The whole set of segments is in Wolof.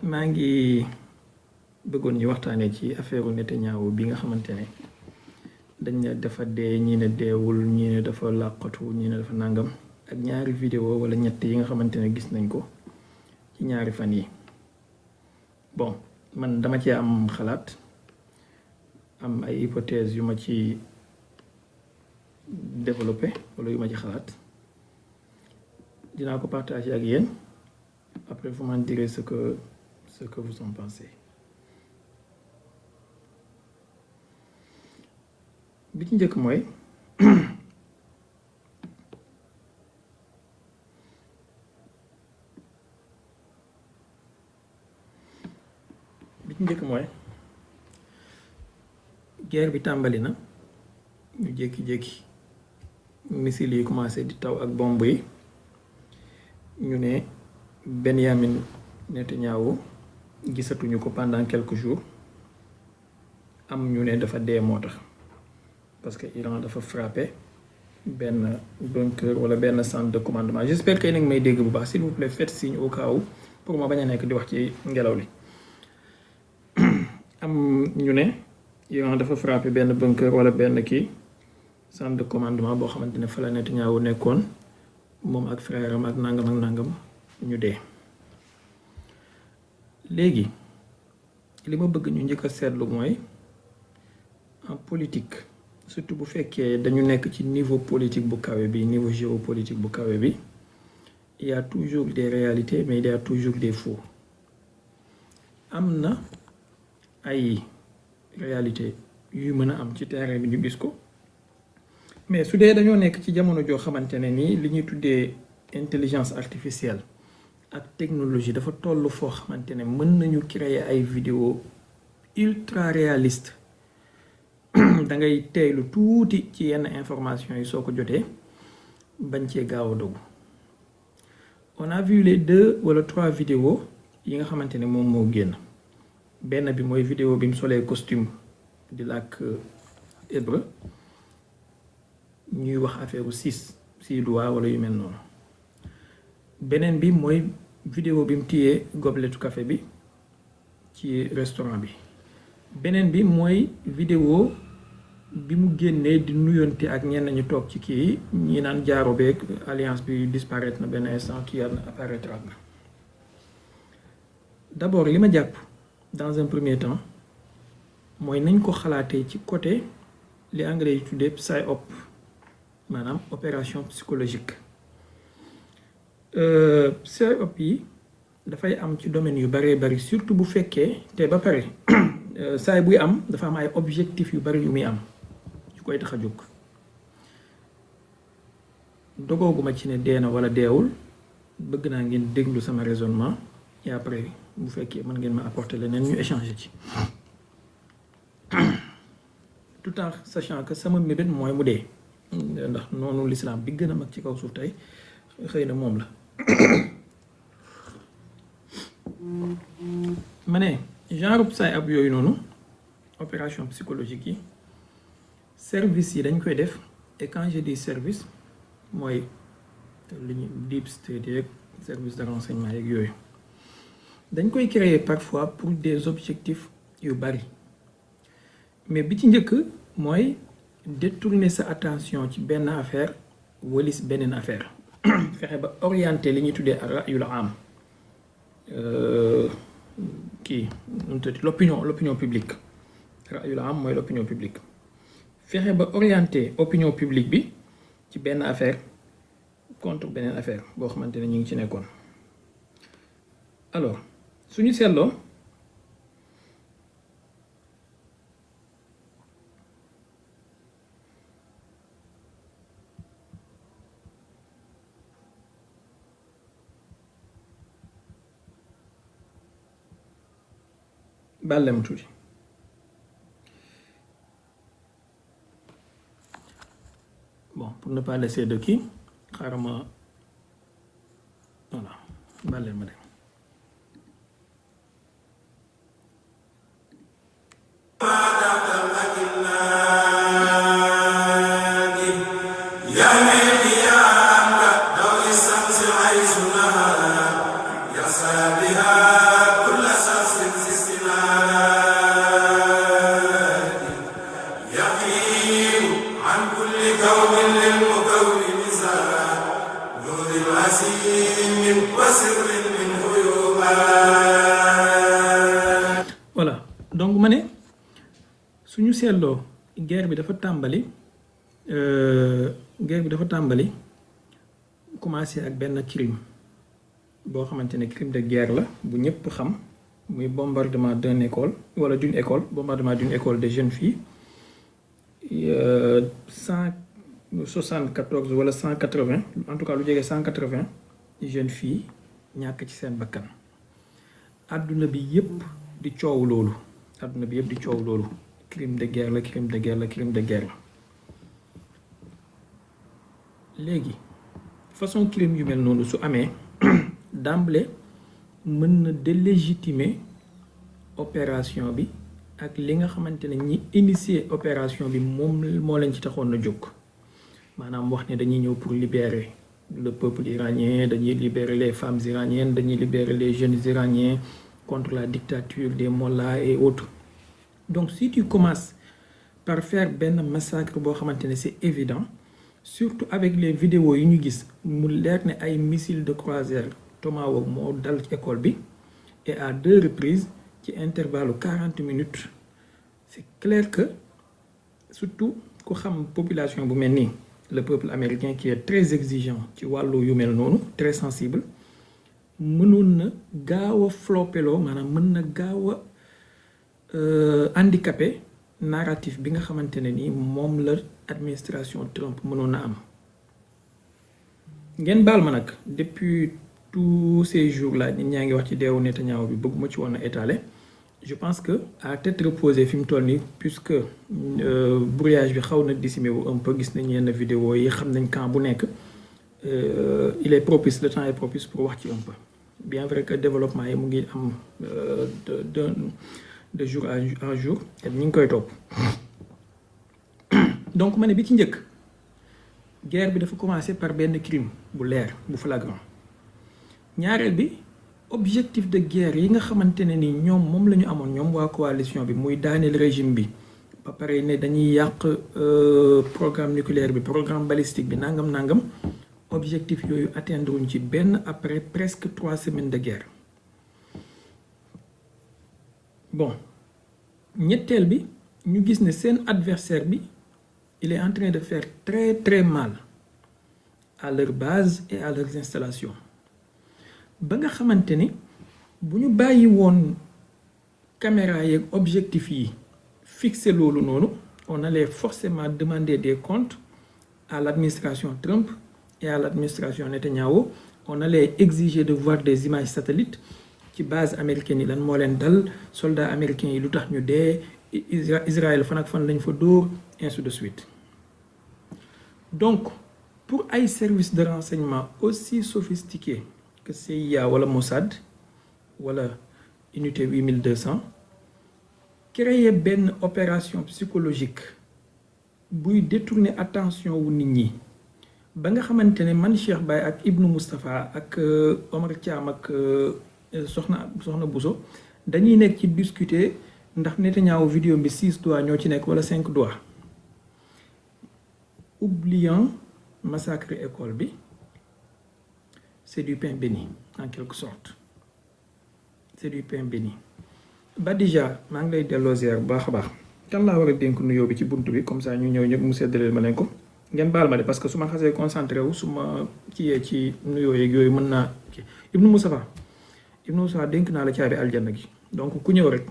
maa ngi bëggoon ñu waxtaanee ci affaire Netanyahu bi nga xamante ne dañ ne dafa dee ñii ne deewul ñii ne dafa làqatu ñii ne dafa nàngam ak ñaari vidéo wala ñett yi nga xamante ne gis nañ ko ci ñaari fan yi. Bon, man dama ci am xalaat am ay hypothèses yu ma ci développé wala yu ma ci xalaat dinaa ko partager ak yéen après vous m'en direz ce que vous en pensez. bi ci njëkk mooy guerre bi tàmbali na ñu jékki-jékki missile yi commencé di taw ak bomb yi ñu ne Benjamin Netanyahu gisatuñu ko pendant quelques jours am ñu ne dafa dee moo tax parce que Iran dafa frappé benn bunker wala benn centre de commandement. J'espère que yéen a ngi may dégg bu baax, s'il vous plaît faites signe au cas où pour ma bañ a nekk di wax ci ngelaw li. am ñu ne Iran dafa frappé benn bunker wala benn kii centre de commandement boo xamante ne fa la Netanyahu nekkoon moom ak frère am ak nangam ñu dee. léegi li ma bëgg ñu njëkk a seetlu mooy en politique surtout bu fekkee dañu nekk ci niveau politique bu kawe bi niveau géopolitique bu kawe bi il y a toujours des réalités mais il y a toujours des faux. am na ay réalité yu mën a am ci terrain bi ñu gis ko mais su dee dañoo nekk ci jamono joo xamante ne nii li ñuy tuddee intelligence artificielle ak technologie dafa toll foo xamante ne mën nañu créer ay vidéo ultra réaliste da ngay teeylu tuuti ci yenn information yi soo ko jotee bañ cee gaaw a dogu. On a vu les 2 wala 3 vidéos yi nga xamante ne moom moo génn. benn bi mooy vidéo bi mu solee costume di làkk hébreu ñuy wax affaire six doigts wala yu mel noonu. beneen bi mooy vidéo bi mu téyee gobletu café bi ci restaurant bi. beneen bi mooy vidéo bi mu génnee di nuyonte ak ñenn ñu toog ci kii ñi naan jaaro beeg alliance bi disparaître na benn instant kii yàlla na apparaître na. D'abord li ma jàpp dans un premier temps mooy nañ ko xalaatee ci côté li anglais yi tuddee psyop maanaam opération psychologique. psyop yi dafay am ci domaine yu baree bari surtout bu fekkee te ba pare saay buy am dafa am ay objectifs yu bari yu muy am yu koy tax a jóg. dogooguma ci ne dee na wala deewul bëgg naa ngeen déglu sama raisonnement et après bu fekkee mën ngeen ma apporter leneen ñu échanger ci tout en sachant que sama mébét mooy mu dee ndax noonu l'islam bi gën a mag ci kaw suuf tey xëy na moom la. ma ne genre psy ab yooyu noonu opération psychologique yi service yi dañ koy def et quand je dis service mooy li ñu deep state yeeg service de renseignement yeeg yooyu dañ koy créer parfois pour des objectifs yu bari mais bi ci njëkk mooy détourner sa attention ci benn affaire walis beneen affaire fexe ba orienter li ñuy tuddee ra'yul am kii l'opinion publique. ra'yul am mooy l'opinion publique fexe ba orienter opinion publique bi ci benn affaire contre beneen affaire boo xamante ne ñu ngi ci nekkoon. alors suñu seetloo bàllem tuuti bon pour ne pas laisser de kii xaaral ma voilà bàllem ma dem. يسعى بها كل ma ne suñu seetloo guerre bi dafa tàmbali commencé ak benn crime boo xamante ne crime de guerre la bu ñëpp xam muy bombardement d'une école bombardement d'une école de jeunes filles 174 wala 180 en tout cas lu jege 180 jeunes filles ñàkk ci seen bakkan àdduna bi yëpp di coow loolu crime de guerre la léegi façon crime yu mel noonu su amee d'emblée mën na délégitimer opération bi ak li nga xamante ne ñi initier opération bi moom moo leen ci taxoon na jóg maanaam wax ne dañuy ñëw pour libérer le peuple iranien, de libérer les femmes iraniennes, de libérer les jeunes iraniens contre la dictature des mollahs et autres. Donc si tu commences par faire un massacre, c'est évident, surtout avec les vidéos yi ñu gis mu leer ne ay missiles de croisière Tomahawk moo dal ci école bi et à 2 reprises ci intervalle 40 minutes, c'est clair que surtout ku xam population bu mel nii le peuple américain qui est très exigeant ci wàllu yu mel noonu très sensible mënoon na gaaw a floppeloo maanaam mën na gaaw a handicapé narratif bi nga xamante ne ni moom la administration Trump mënoon na am ngeen baal ma nag depuis tous ces jours là nit ñaa ngi wax ci deewu Netanyahu bi bëgguma ci woon a étaler je pense que à tête reposée fi mu toll nii puisque brouillage bi xaw na dissimé wu un peu gis nañ yenn vidéo yi xam nañ camp bu nekk il est propice le temps est propice pour wax ci un peu bien vrai que développement yi mu ngi am de jour en jour et ñu ngi koy topp donc ma ne bi ci njëkk guerre bi dafa commencé par benn crime bu leer bu flagrant ñaareel bi objectif de guerre yi nga xamante ne ni ñoom moom la ñu amoon ñoom waa coalition bi muy daaneel régime bi ba pare ne dañuy yàq programme nucléaire bi programme balistique bi nangam objectif yooyu atteindre wuñ ci benn après presque 3 semaines de guerre. Bon ñetteel bi ñu gis ne seen adversaire bi il est en train de faire très très mal à leur base et à leurs installations ba nga xamante ni bu ñu bàyyi woon caméra yeeg objectif yi fixé loolu noonu on allait forcément demander des comptes à l'administration Trump et à l'administration Netanyahu. On allait exiger de voir des images satellites ci base américaine yi lan moo leen dal soldats américains yi lu tax ñu dee Israël fan ak fan lañ fa dóor ainsi de suite. Donc pour ay services de renseignement aussi sophistiqués que CIA wala Mossad wala unité 8200 créer benn opération psychologique buy détourner attention wu nit ñi ba nga xamante ne man Cheikh Baye ak Ibnu Moustapha ak Omar Thiam ak soxna Bousso dañuy nekk ci discuter ndax Netanyahu vidéo bi 6 doigts ñoo ci nekk wala 5 doigts oubliant massacre école bi c'est du pain béni en quelque sorte c'est du pain béni. Ba déjà maa ngi lay delloo ziar bu baax a baax kan laa war a dénk nuyoo bi ci buntu bi comme ça ñu ñëw ñëpp mu séddaleel ma leen ko ngeen baal ma de parce que su ma xasee concentré wu su ma kiyee ci nuyoo yeeg yooyu mën naa kii Ibnu Moustapha dénk naa la caabi aljanna gi donc ku ñëw rek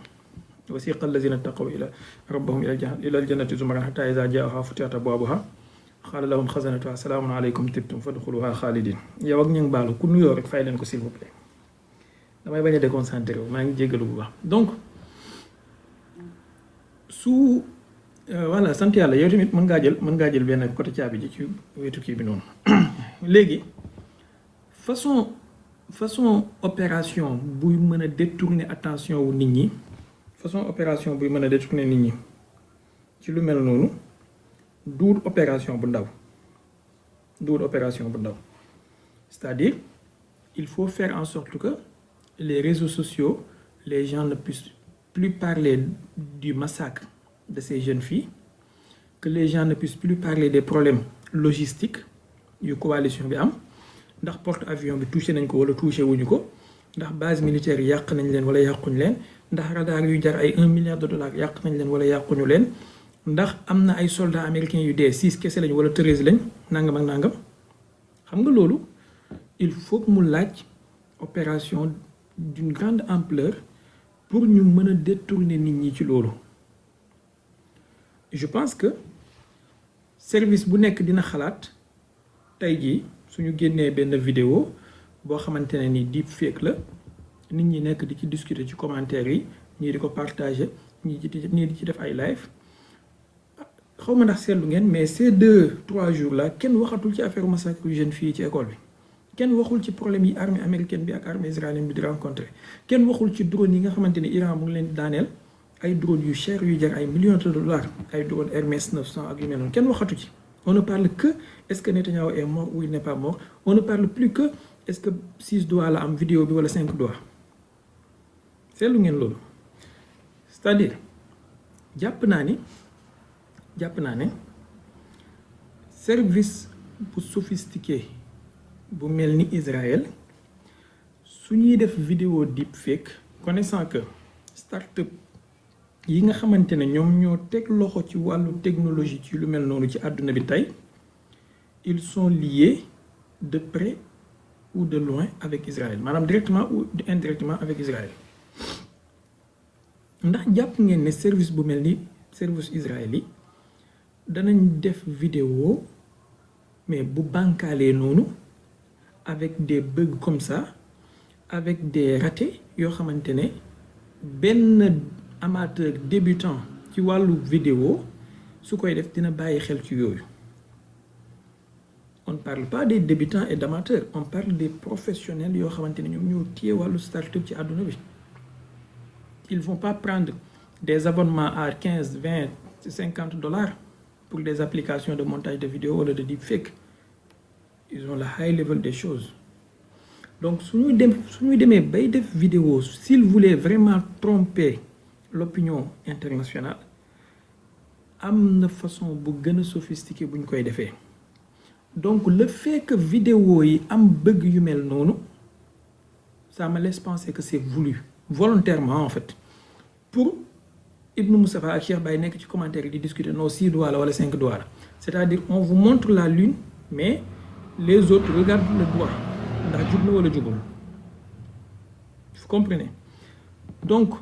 wasiqa allazina taqaw ila rabbahum ila aljannati zumaran hatta iza jaaha futihat abwabuha qaala lahum xazanatuha salaamun aleykum tibtum fadxuluha xaalidin yow ak ñu ngi baalu ku nuyoo rek fay leen ko s'il vous plaît damay bañ a déconcentré wu maa ngi jéggalu bu baax donc su voilà sant yàlla yow tamit mën ngaa jël benn côté caabi ji ci wetu kii bi noonu léegi façon opération buy mën a détourner attention wu nit ñi ci lu mel noonu duur opération bu ndaw c'est-à-dire il faut faire en sorte que les réseaux sociaux les gens ne puissent plus parler du massacre de ces jeunes filles, que les gens ne puissent plus parler des problèmes logistiques yu coalition bi am ndax porte-avions bi touché nañ ko wala touché wuñu ko ndax base militaire yàq nañ leen wala yàquñu leen, ndax radar yu jar ay 1 milliard de dollars yàq nañ leen wala yàquñu leen, ndax am na ay soldats américains yu dee 6 kese lañ wala 13 lañ nangam ak nangam. xam nga loolu il faut que mu laaj opération d'une grande ampleur pour ñu mën a détourner nit ñi ci loolu. je pense que service bu nekk dina xalaat tey jii suñu génnee benn vidéo boo xamante ne ni deep fake la, nit ñi nekk di ci discuter ci commentaire yi, ñii di ko partager, ñii di ci def ay live. xaw ma ndax seetlu ngeen, mais ces 2-3 jours là kenn waxatul ci affaire massacre yu jeune fii ci école bi, kenn waxul ci problème yi armée américaine bi ak armée israélienne bi di rencontré, kenn waxul ci drone yi nga xamante ne Iran mu ngi leen di daaneel, ay drone yu cher yu jar ay millions de dollars, ay drone Hermès 900 ak yu mel noonu, kenn waxatu ci. On ne parle que est-ce que Netanyahu est mort ou il n'est pas mort. On ne parle plus que est-ce que 6 doigts la am vidéo bi wala 5 doigts. seetlu ngeen loolu. c'est-à-dire jàpp naa ne service bu sophistiqué bu mel ni Israël su ñuy def vidéo deepfake, connaissant que start-up yi nga xamante ne ñoom ñoo teg loxo ci wàllu technologie ci lu mel noonu ci àdduna bi tey, ils sont liés de près ou de loin avec Israël, maanaam directement ou indirectement avec Israël. ndax jàpp ngeen ne service bu mel ni service Israël yi danañ def vidéo mais bu bancaalee noonu avec des bugs comme ça, avec des ratés yoo xamante ne benn amateur débutant ci wàllu vidéo su koy def dina bàyyi xel ci yooyu. On ne parle pas des débutants et d'amateurs, on parle des professionnels yoo xamante ne ñoom ñoo téye wàllu start-up ci àdduna bi. Ils vont pas prendre des abonnements à 15, 20, 50 dollars pour des applications de montage de vidéo wala de deepfake. Ils ont le high level des choses. Donc su ñuy demee bay def vidéo, s'ils voulaient vraiment tromper l'opinion internationale, am na façon bu gën a sophistiqué bu ñu koy defee. Donc le fait que vidéo yi am bëgg yu mel noonu, ça me laisse penser que c'est voulu, volontairement en fait, pour Ibn Moustapha ak Cheikh Baye nekk ci commentaire yi di discuter non 6 doigts la wala 5 doigts la. C'est-à-dire on vous montre la lune mais les autres regardent le doigt ndax jub na wala jubul. Vous comprenez? Donc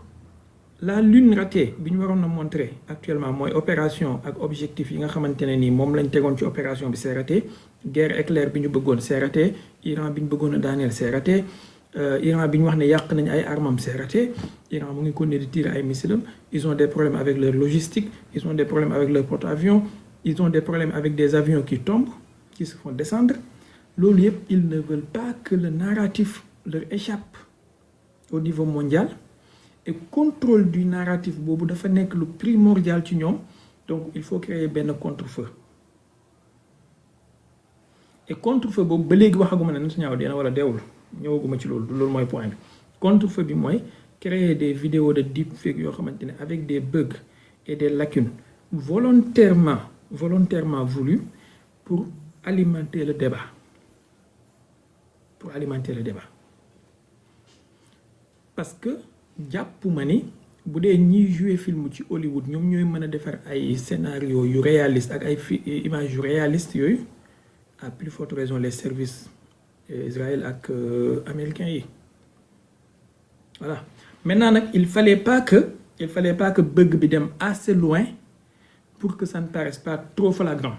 la lune ratée bi ñu waroon a montrer actuellement mooy opération ak objectif yi nga xamante ne nii moom lañ tegoon ci opération bi c'est raté, guerre éclair bi ñu bëggoon c'est raté, Iran bi ñu bëggoon a daaneel c'est raté, Iran bi ñu wax ne yàq nañ ay armam c'est raté, Iran mu ngi continuer di tirer ay missiles, ils ont des problèmes avec leur logistique, ils ont des problèmes avec leur porte-avions, ils ont des problèmes avec des avions qui tombent, qui se font descendre. Loolu yëpp ils ne veulent pas que le narratif leur échappe au niveau mondial. Et contrôle du narratif boobu dafa nekk lu primordial ci ñoom, donc il faut créer benn contre-feu. Et contre-feu boobu ba léegi waxaguma ne Netanyahu dina wala deewul, ñëwaguma ci loolu mooy point bi. Contre-feu bi mooy créer des vidéos de deepfake yoo xamante ne avec des bugs et des lacunes volontairement voulus pour alimenter le débat. Parce que jàppuma ni bu dee ñiy jouer film ci Hollywood ñoom ñooy mën a defar ay scénario yu réaliste ak ay images yu réaliste yooyu, à plus forte raison les services Israël ak américains yi. Voilà. Maintenant nag il fallait pas que bëgg bi dem assez loin pour que ça ne paraisse pas trop flagrant.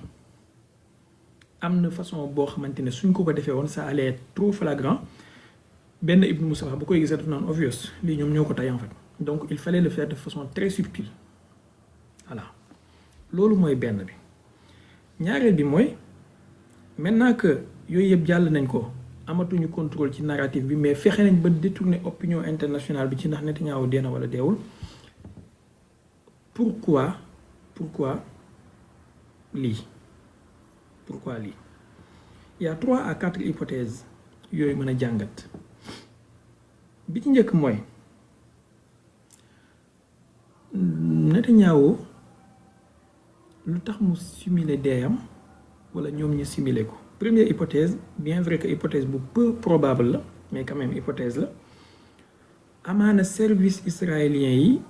Am na façon boo xamante ne suñ ko defee woon ça allait être trop flagrant. benn Ibn Moustapha bu koy gisee daf naan obvious lii ñoom ñoo ko tay en fait. Donc il fallait le faire de façon très subtile. Voilà. Loolu mooy benn bi. ñaareel bi mooy maintenant que yooyu yëpp jàll nañ ko, amatuñu contrôle ci narratif bi, mais fexe nañ ba détourner opinion internationale bi ci ndax Netanyahu dee na wala deewul. Pourquoi lii? Il y a 3 à 4 hypothèses yooyu mën a jàngat. Bi ci njëkk mooy Netanyahu lu tax mu simuler deeyam wala ñoom ñu simuler ko. Première hypothèse, bien vrai que hypothèse bu peu probable la, mais quand même hypothèse la, amaana service israélien yi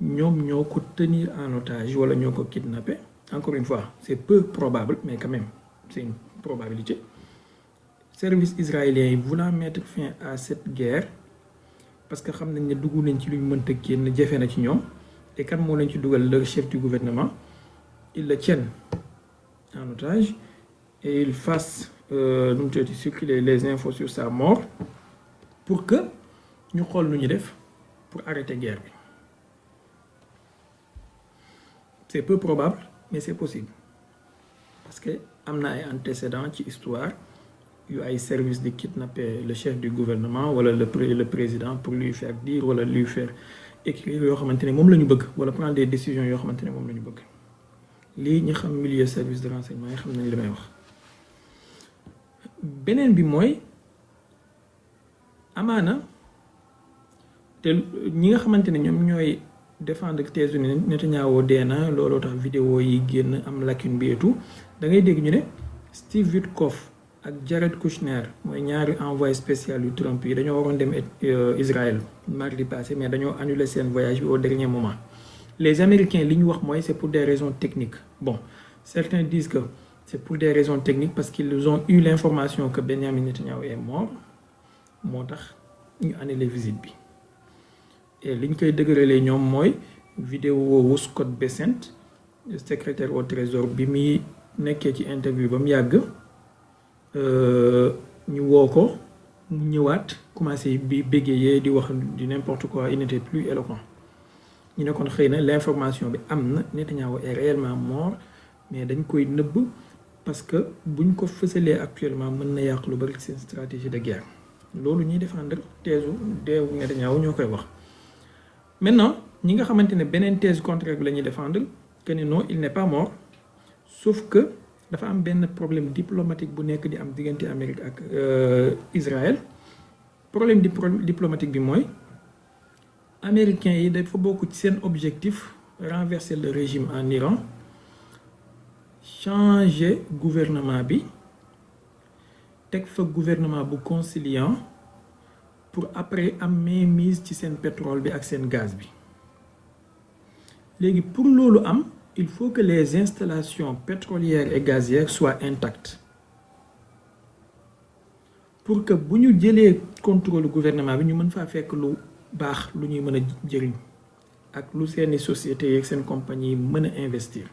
ñoom ñoo ko tenir en otage wala ñoo ko kidnappé. Encore une fois, c'est peu probable, mais quand même, c'est une probabilité. Service israélien voulant mettre fin à cette guerre parce que xam nañ ne dugg nañ ci luñ mënta génn jafe na ci ñoom et kan moo leen ci dugal le chef du gouvernement, ils le tiennent en otage et ils fassent circuler les infos sur sa mort pour que ñu xool nu ñu def pour arrêter guerre bi. C'est peu probable, mais c'est possible parce que am na ay antécédents ci histoire yu ay service de kidnapper le chef du gouvernement wala le président pour lui faire dire wala lui faire écrire yoo xamante ne moom la ñu bëgg wala prendre des décisions yoo xamante ne moom la ñu bëgg. lii ñu xam milieu service de renseignement yi xam nañ li may wax. beneen bi mooy amaana te ñi nga xamante ne ñoom ñooy défendre thèse ne Netanyahu dee na looloo tax vidéo yi génn am lacune bi et tout da ngay dégg ñu ne Steve Witkoff ak Jared Kushner mooy ñaari envoyé spécial yu Trump yi dañoo waroon dem Israël mardi passé mais dañoo annulé seen voyage bi au dernier moment. Les Américains li ñu wax mooy c'est pour des raisons techniques. Bon, certains disent que c'est pour des raisons techniques parce qu'ils ont eu l'information que Benjamin Netanyahu est mort moo tax ñu annulé visite bi. Et li ñu koy dëgëralee ñoom mooy vidéo wu Scott Bessent secrétaire au trésor bi muy nekkee ci interview ba mu yàgg ñu woo ko mu ñëwaat commencé bi bégayee di wax du n'importe quoi, il n'était plus éloquent. ñu ne kon xëy na l'information bi am na Netanyahu est réellement mort mais dañ koy nëbb parce que buñ ko fësalee actuellement mën na yàq lu bari seen stratégie de guerre loolu ñuy défendre thèse deewu Netanyahu ñoo koy wax. Maintenant ñi nga xamante ne beneen thèse contraire bi la ñuy défendre que ne non il n'est pas mort sauf que dafa am benn problème diplomatique bu nekk di am diggante Amérique ak Israël. Problème diplomatique bi mooy américains yi dafa bokk ci seen objectif renverser le régime en Iran changer gouvernement bi teg fa gouvernement bu conciliant pour après am mainmise ci seen pétrole bi ak seen gaz bi. Léegi pour loolu am il faut que les installations pétrolières et gazières soient intactes pour que bu ñu jëlee contrôle gouvernement bi ñu mën faa fekk lu baax lu ñuy mën a jëriñ ak lu seeni sociétés yeeg seen compagnie mën a investir.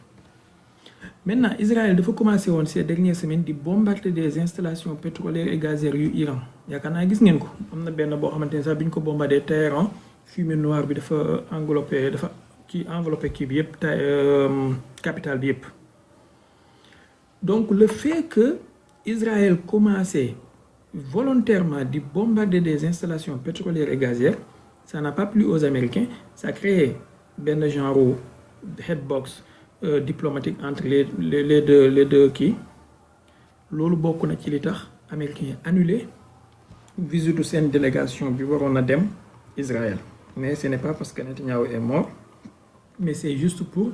Maintenant Israël dafa commencé woon ces dernières semaines di bombarder des installations pétrolières et gazières yu Iran yaakaar naa gis ngeen ko am na benn boo xamante ne sax bi ñu ko bombardé Téhéran fumée noire bi dafa enveloppé kii bi yëpp capitale bi yëpp. Donc le fait que Israël commencé volontairement di bombarder des installations pétrolières et gazières ça n'a pas plu aux Américains, ça a créé benn genre headbox diplomatique entre les deux kii loolu bokk na ci li tax américains yi annulé visite seen délégation bi waroon a dem Israël. Mais ce n'est pas parce que Netanyahu est mort mais c'est juste pour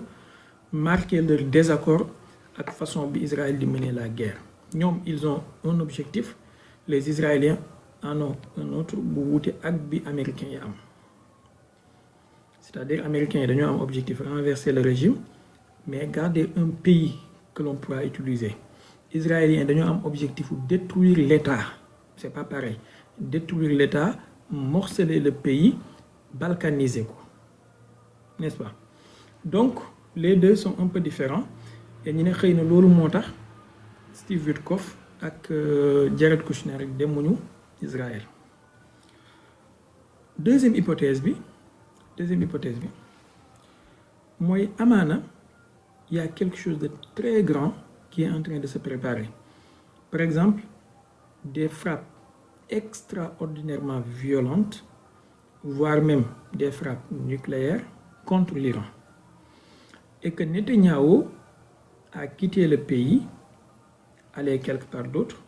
marquer leur désaccord ak façon bi Israël di mener la guerre. Ñoom ils ont un objectif, les Israéliens en ont un autre bu wuute ak bi américains yi am. C'est-à-dire américains yi dañoo am objectif renverser le régime mais garder un pays que l'on pourra utiliser. Israéliens dañoo am objectif détruire l'État, c'est pas pareil. Détruire l'État, morceler le pays, balkaniser ko, n'est-ce pas? Donc les deux sont un peu différents et ñu ne xëy na loolu moo tax Steve Witkoff ak Jared Kushner demuñu Israël. Deuxième hypothèse bi mooy amaana il y a quelque chose de très grand qui est en train de se préparer. Par exemple, des frappes extraordinairement violentes, voire même des frappes nucléaires contre l'Iran. Et que Netanyahu a quitté le pays, allé quelque part d'autre,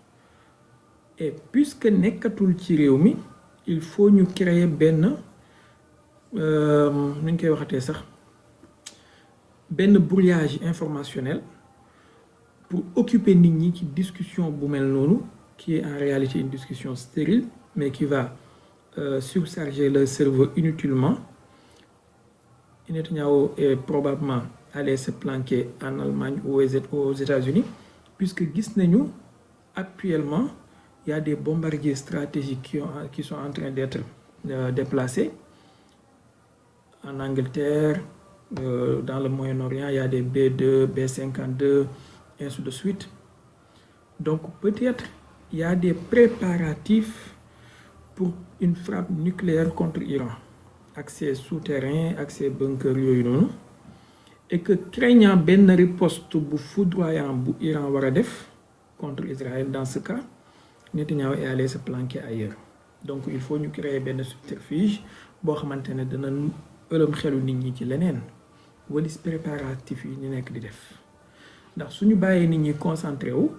et puisque nekkatul ci réew mi, il faut ñu créer benn nu ñu koy waxatee sax benn brouillage informationnel pour occuper nit ñi ci discussion bu mel noonu qui est en réalité une discussion stérile mais qui va surcharger le cerveau inutilement. Netanyahu est probablement allé se planquer en Allemagne ou aux États-Unis, puisque gis nañu actuellement il y a des bombardiers stratégiques qui sont en train d'être déplacés en Angleterre, dans le Moyen-Orient, il y a des B2, B52, et ainsi de suite. Donc peut-être il y a des préparatifs pour une frappe nucléaire contre l'Iran, accès souterrain, accès bunker, et que craignant ben riposte bu foudroyant bu Iran war a def contre Israël dans ce cas, Netanyahu est allé se planquer ailleurs. Donc il faut ñu créer benn subterfuge boo xamante ne dana ëlëm xelu nit ñi ci leneen walis préparatif yi ñu nekk di def ndax suñu bàyyee nit ñi concentré wu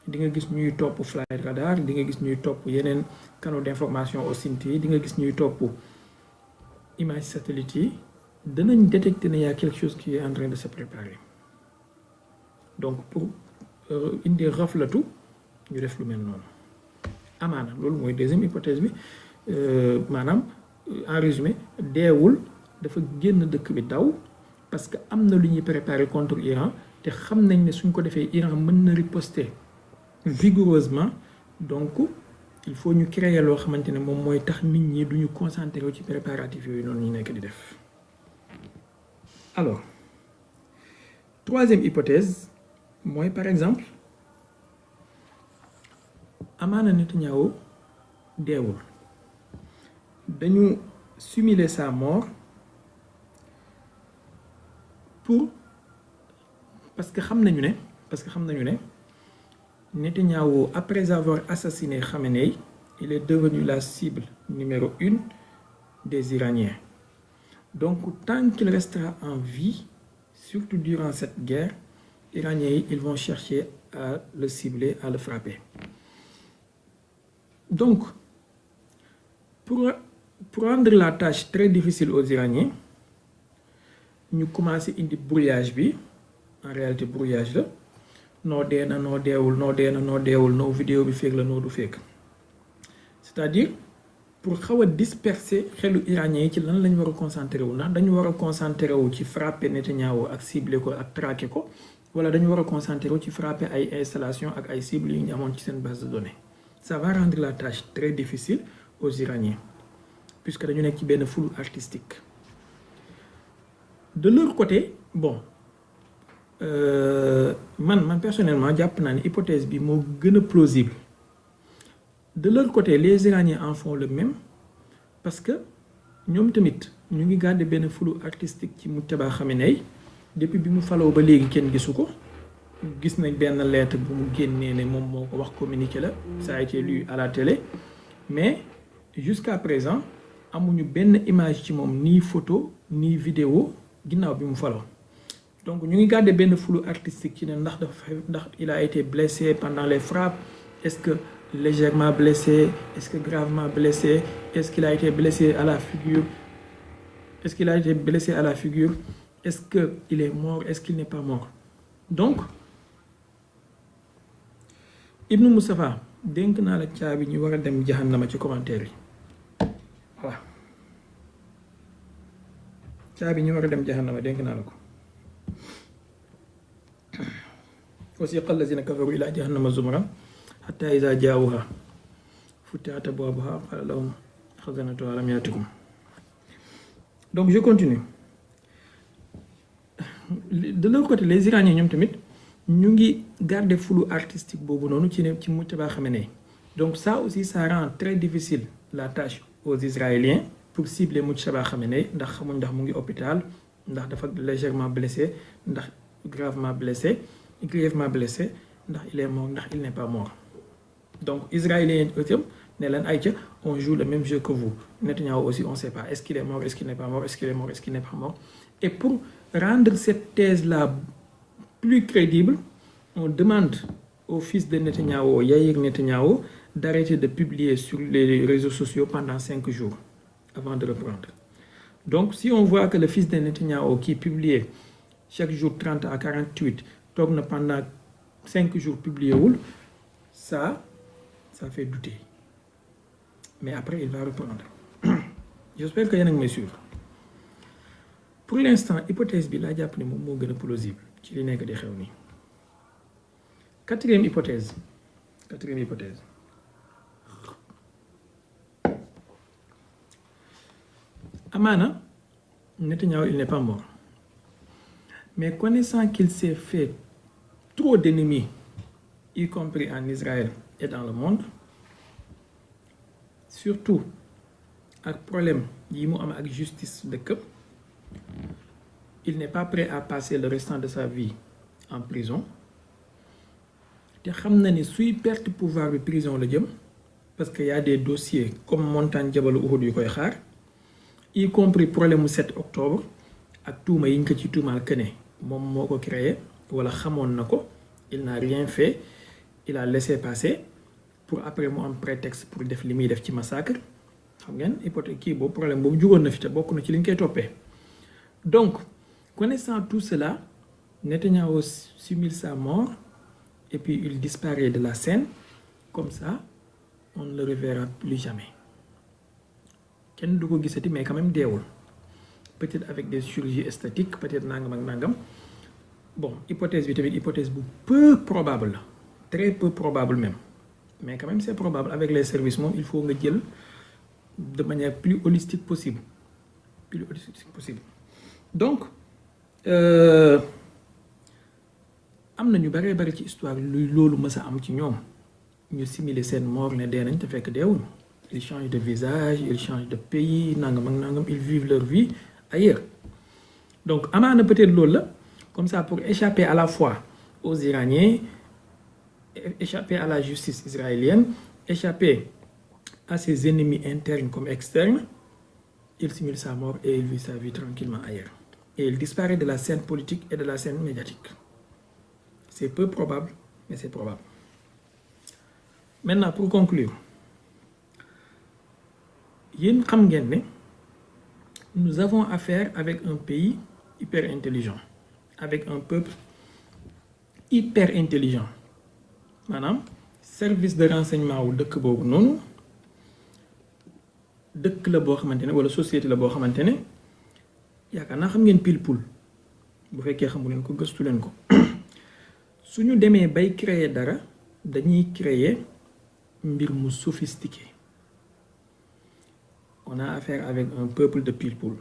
di nga gis ñuy topp flight radar, di nga gis ñuy topp yeneen canaux d'information au SINT yi, di nga gis ñuy topp image satellite yi, danañ détecter ne y a quelque chose qui est en train de se préparer. Donc pour indi raflatu ñu def lu mel noonu amaana loolu mooy deuxième hypothèse bi. Maanaam en résumé deewul dafa génn dëkk bi daw parce que am na lu ñuy préparer contre Iran te xam nañ ne suñ ko defee Iran mën na riposter vigoureusement. Donc il faut ñu créer loo xamante ne moom mooy tax nit ñi duñu concentré wu ci préparatifs yooyu noonu ñu nekk di def. Alors troisième hypothèse mooy par exemple amaana Netanyahu deewul, dañu simuler sa mort pour parce que xam nañu ne Netanyahu, après avoir assassiné Khamenei, il est devenu la cible numéro 1 des Iraniens. Donc tant qu'il restera en vie, surtout durant cette guerre, les Iraniens ils vont chercher à le cibler, à le frapper. Donc pour rendre la tâche très difficile aux Iraniens, ñu commencé indi brouillage bi, en réalité brouillage la, noo dee na noo deewul, noo dee na noo deewul, noo vidéo bi fekk la noo du fekk. C'est-à-dire pour xaw a disperser xelu Iraniens yi ci lan lañ war a concentré wu, ndax dañu war a concentré wu ci frapper Netanyahu ak cibler ko ak traquer ko, wala dañu war a concentré wu ci frapper ay installation ak ay cibles yu ñu amoon ci seen base de données. Ça va rendre la tâche très difficile aux Iraniens, puisque dañu nekk ci benn flou artistique. De leur côté, bon, man personnellement jàpp naa ne hypothèse bi moo gën a plausible. De leur côté, les Iraniens en font le même, parce que ñoom tamit ñu ngi garder benn flou artistique ci Mujtaba Khamenei depuis bi mu faloo ba léegi kenn gisu ko. Gis nañ benn lettre bu mu génnee ne moom moo ko wax communiqué la, ça a été lu à la télé, mais jusqu'à présent amuñu benn image ci moom, ni photo ni vidéo ginnaaw bi mu faloo. Donc ñu ngi garder benn flou artistique ci ne ndax il a été blessé pendant les frappes, est-ce que légèrement blessé, est-ce que gravement blessé, est-ce qu'il a été blessé à la figure, est-ce qu'il est mort, est-ce qu'il n'est pas mort. Donc Ibn Moustapha dénk naa la caabi ñu war a dem jahannama ci commentaire yi. Voilà, caabi ñu war a dem jahannama dénk naa la ko. wasiqa allazina kafaru ila jahannama zumran hatta iza jaawuha futihat abwabuha qala lahum khazanatuha alam yatikum. Donc je continue. De l'autre côté, les Iraniens ñoom tamit ñu ngi garder flou artistique boobu noonu ci Mujtaba Khamenei. Donc ça aussi ça rend très difficile la tâche aux Israéliens pour cibler Mujtaba Khamenei, ndax xamuñ ndax mu ngi hôpital, ndax dafa légèrement blessé, ndax grièvement blessé, ndax il est mort, ndax il n'est pas mort. Donc Israéliens aussi ne leen ayca on joue le même jeu que vous. Netanyahu aussi on sait pas, est-ce qu'il est mort, est-ce qu'il n'est pas mort, est-ce qu'il est mort, est-ce qu'il n'est pas mort. Et pour rendre cette thèse-là plus crédible, on demande au fils de Netanyahu, Yair Netanyahu, d'arrêter de publier sur les réseaux sociaux pendant 5 jours avant de reprendre. Donc si on voit que le fils de Netanyahu qui publiait chaque jour 30 à 48 tourne pendant 5 jours publié, ça fait douter. Mais après il va reprendre. j'espère que yéen a ngi may suivre. Pour l'instant hypothèse bi laa jàpp ne moom moo gën a plausible ci li nekk di xew nii. Quatrième hypothèse amaana Netanyahu il n'est pas mort mais connaissant qu'il s'est fait trop d'ennemis y compris en Israël et dans le monde surtout ak problème yi mu am ak justice dëkk il n'est pas prêt à passer le restant de sa vie en prison te xam na ni suy perte pouvoir bi prison la jëm parce que y a des dossiers comme montagne Jabalu Uhud yu koy xaar y compris problème mu 7 octobre ak tuuma yi ñu ko ci tuumaal que ne moom moo ko créé wala xamoon na ko il n'a rien fait il a laissé passer pour après mu am prétexte pour def li muy def ci massacre xam ngeen hypothèse kii boobu problème boobu jugoon na fi te bokk na ci li ñu koy toppee. Donc connaissant tout cela Netanyahu simule sa mort et puis il disparaît de la scène comme ça on ne le reverra plus jamais kenn du ko gisati mais quand même deewul peut-être avec des chirurgies esthétiques peut-être nangam ak nangam bon hypothèse bi tamit hypothèse bu peu probable la très peu probable même mais quand même c'est probable avec les services moom il faut nga jël de manière plus holistique possible donc am na ñu baree bari ci histoire lu loolu mës a am ci ñoom ñu simuler seen mort ne dee nañ te fekk deewuñu ils changent de visage ils changent de pays nangam ak nangam ils vivent leur vie ailleurs donc amaana peut-être loolu la comme ça pour échapper à la fois aux Iraniens échapper à la justice israélienne échapper à ses ennemis internes comme externes il simule sa mort et il vit sa vie tranquillement ailleurs et il disparaît de la scène politique et de la scène médiatique. C'est peu probable, mais c'est probable. Maintenant, pour conclure, yéen xam ngeen ne nous avons affaire avec un pays hyper intelligent, avec un peuple hyper intelligent. Maanaam service de renseignement wu dëkk boobu noonu dëkk la boo xamante ne wala société la boo xamante ne yaakaar naa xam ngeen pile poule bu fekkee xamu leen ko gëstu leen ko suñu demee bay créer dara dañuy créer mbir mu sophistiqué on a affaire avec un peuple de pile poule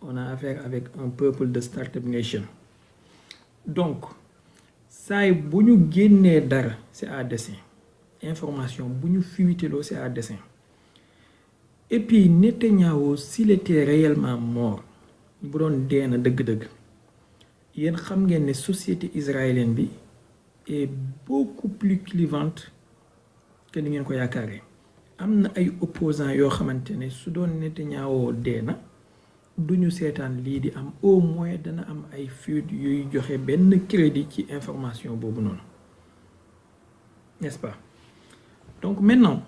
on a affaire avec un peuple de startup nation donc saay bu ñu génnee dara c'est à dessein information bu ñu fuiteloo c'est à dessein et puis Netanyahu s'il était réellement mort bu doon dee na dëgg-dëgg yéen xam ngeen ne société israélienne bi est beaucoup plus clivante que ni ngeen ko yaakaaree am na ay opposants yoo xamante ne su doon Netanyahu dee na duñu seetaan lii di am au moins dana am ay fuites yuy joxe benn crédit ci information boobu noonu n'est-ce pas donc maintenant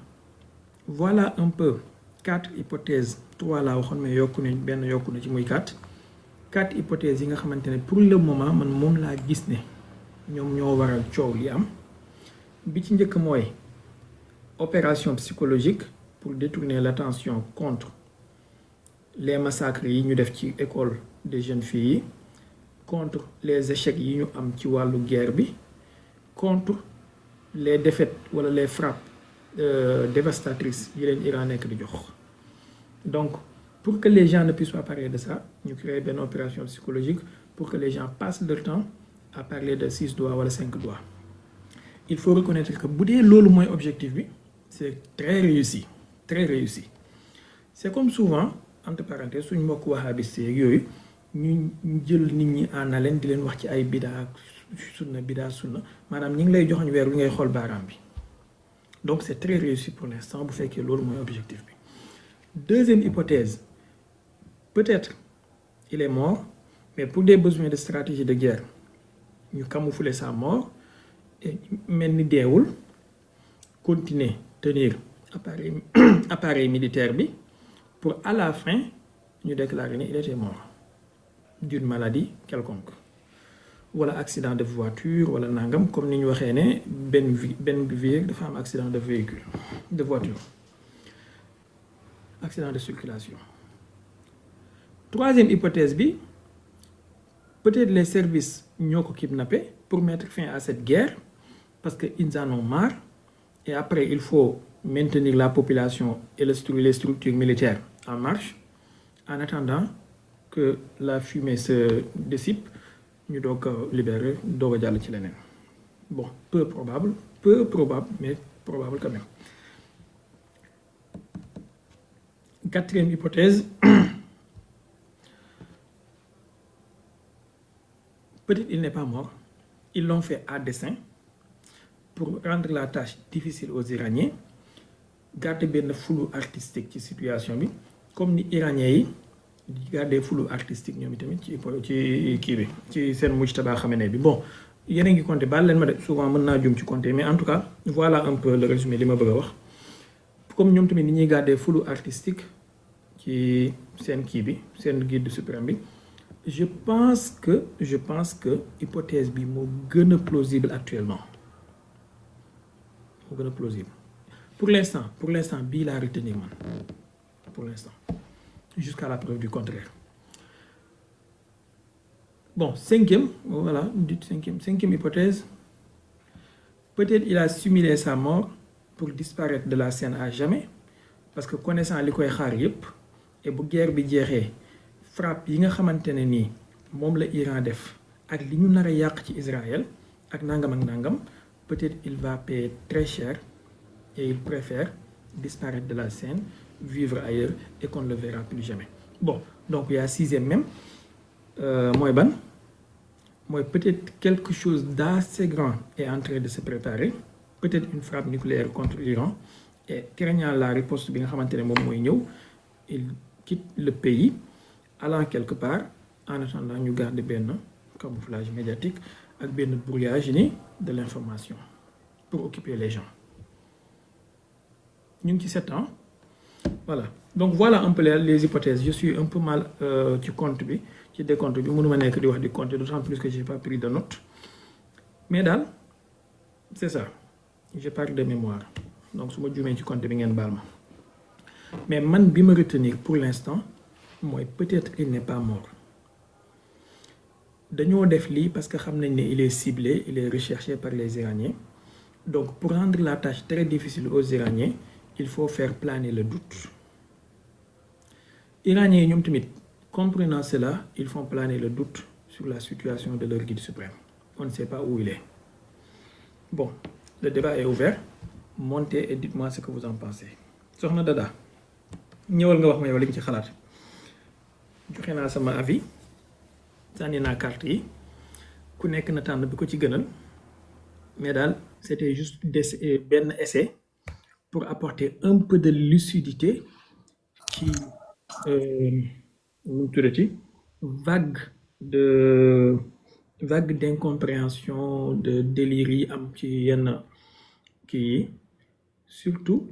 voilà un peu 4 hypothèses 3 laa waxoon mais yokku nañ benn yokku na ci muy 4 hypothèses yi nga xamante ne pour le moment man moom laa gis ne ñoom ñoo waral coow li am bi ci njëkk mooy opération psychologique pour détourner l'attention contre les massacres yi ñu def ci école des jeunes filles yi contre les échecs yi ñu am ci wàllu guerre bi contre les défaites wala les frappes dévastatrices yi leen Iran nekk di jox donc pour que les gens ne puissent pas parler de ça ñu créer benn opération psychologique pour que les gens passent leur temps à parler de 6 doigts wala 5 doigts il faut reconnaître que bu dee loolu mooy objectif bi c'est très réussi c'est comme souvent entre parenthèses suñ mbokk wahhabiste yeeg yooyu ñu jël nit ñi en haleine di leen wax ci ay bidaa sunna maanaam ñi ngi lay joxoñ weer wi ngay xool baaraam bi donc c'est très réussi pour l'instant bu fekkee loolu mooy objectif bi. Deuxième hypothèse peut-être il est mort mais pour des besoins de stratégie de guerre ñu camoufler sa mort et mel ni deewul continuer tenir appareil militaire bi pour à la fin ñu déclarer ni il était mort d'une maladie quelconque wala accident de voiture wala nangam comme ni ñu waxee ne benn vie dafa am accident de véhicule de voiture accident de circulation. Troisième hypothèse bi, peut-être les services ñoo ko kidnappé pour mettre fin à cette guerre parce qu'ils en ont marre et après il faut maintenir la population et les structures militaires en marche en attendant que la fumée se dissipe ñu doog ko libérer doog a jàll ci leneen. Bon, peu probable mais probable quand même. Quatrième hypothèse, peut-être il n'est pas mort, ils l'ont fait à dessein pour rendre la tâche difficile aux Iraniens, garder benn flou artistique ci situation bi comme ni Iraniens yi di garder flou artistique ñoom itamit ci kii bi ci seen mujtaba Khamenei bi. Bon, yéen a ngi compter baal leen ma de souvent mën naa jum ci compter mais en tout cas voilà un peu le résumé li ma bëgg a wax. Comme ñoom tamit ni ñuy garder flou artistique ci seen kii bi seen guide suprême bi, je pense que hypothèse bi moo gën a plausible actuellement. Moo gën a plausible pour l'instant bii laa retenir man pour l'instant jusqu'à la preuve du contraire. Bon, cinquième hypothèse, peut-être il a simulé sa mort pour disparaître de la scène à jamais parce que connaissant li koy xaar yépp et bu guerre bi jeexee frappe yi nga xamante ne nii moom la Iran def ak li ñu nar a yàq ci Israël ak nangam peut-être il va payer très cher et il préfère disparaître de la scène, vivre ailleurs et qu'on ne le verra plus jamais. Bon, donc il y a sixième même, mooy ban mooy peut-être quelque chose d'assez grand est en train de se préparer, peut-être une frappe nucléaire contre l'Iran et craignant la riposte bi nga xamante ne moom mooy ñëw, il quitte le pays allant quelque part en attendant ñu garder benn camouflage médiatique ak benn brouillage ni de l'information pour occuper les gens. Ñu ngi ci 7 ans. Voilà, donc voilà un peu les hypothèses. Je suis un peu mal ci compte bi ci décompte bi mënuma nekk di wax di compter d'autant plus que j'ai pas pris de notes mais daal c'est ça, je parle de mémoire donc su ma jumee ci compte bi ngeen baal ma mais man bi ma retenir pour l'instant mooy peut-être il n'est pas mort. Dañoo def lii parce que xam nañ ne il est ciblé, il est recherché par les Iraniens, donc pour rendre la tâche très difficile aux Iraniens il faut faire planer le doute. Iraniens yi ñoom tamit comprenant cela, ils font planer le doute sur la situation de leur guide suprême. On ne sait pas où il est. Bon, le débat est ouvert. Montez et dites-moi ce que vous en pensez. Soxna Dada ñëwal nga wax ma yow li nga ci xalaat. Joxe naa sama avis, sànni naa carte yi, ku nekk na tànn bi ko ci gënal, mais daal c'était juste benn essai pour apporter un peu de lucidité ci nu mu tuddati vague d'incompréhension, de délire yi am ci yenn kii yi, surtout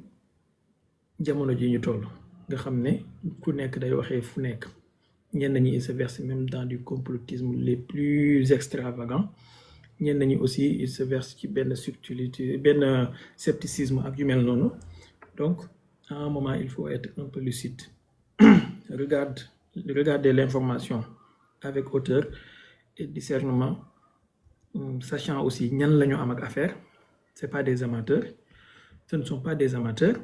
jamono ji ñu toll nga xam ne ku nekk day waxee fu nekk, ñenn ñi ils se versent même dans du complotisme les plus extravagants, ñenn ñi aussi ils se versent ci benn subtilité benn scepticisme ak yu mel noonu. Donc à un moment il faut être un peu lucide. Regardez l'information avec hauteur et discernement, sachant aussi ñan la ñu am ak affaire. C'est pas des amateurs, ce ne sont pas des amateurs,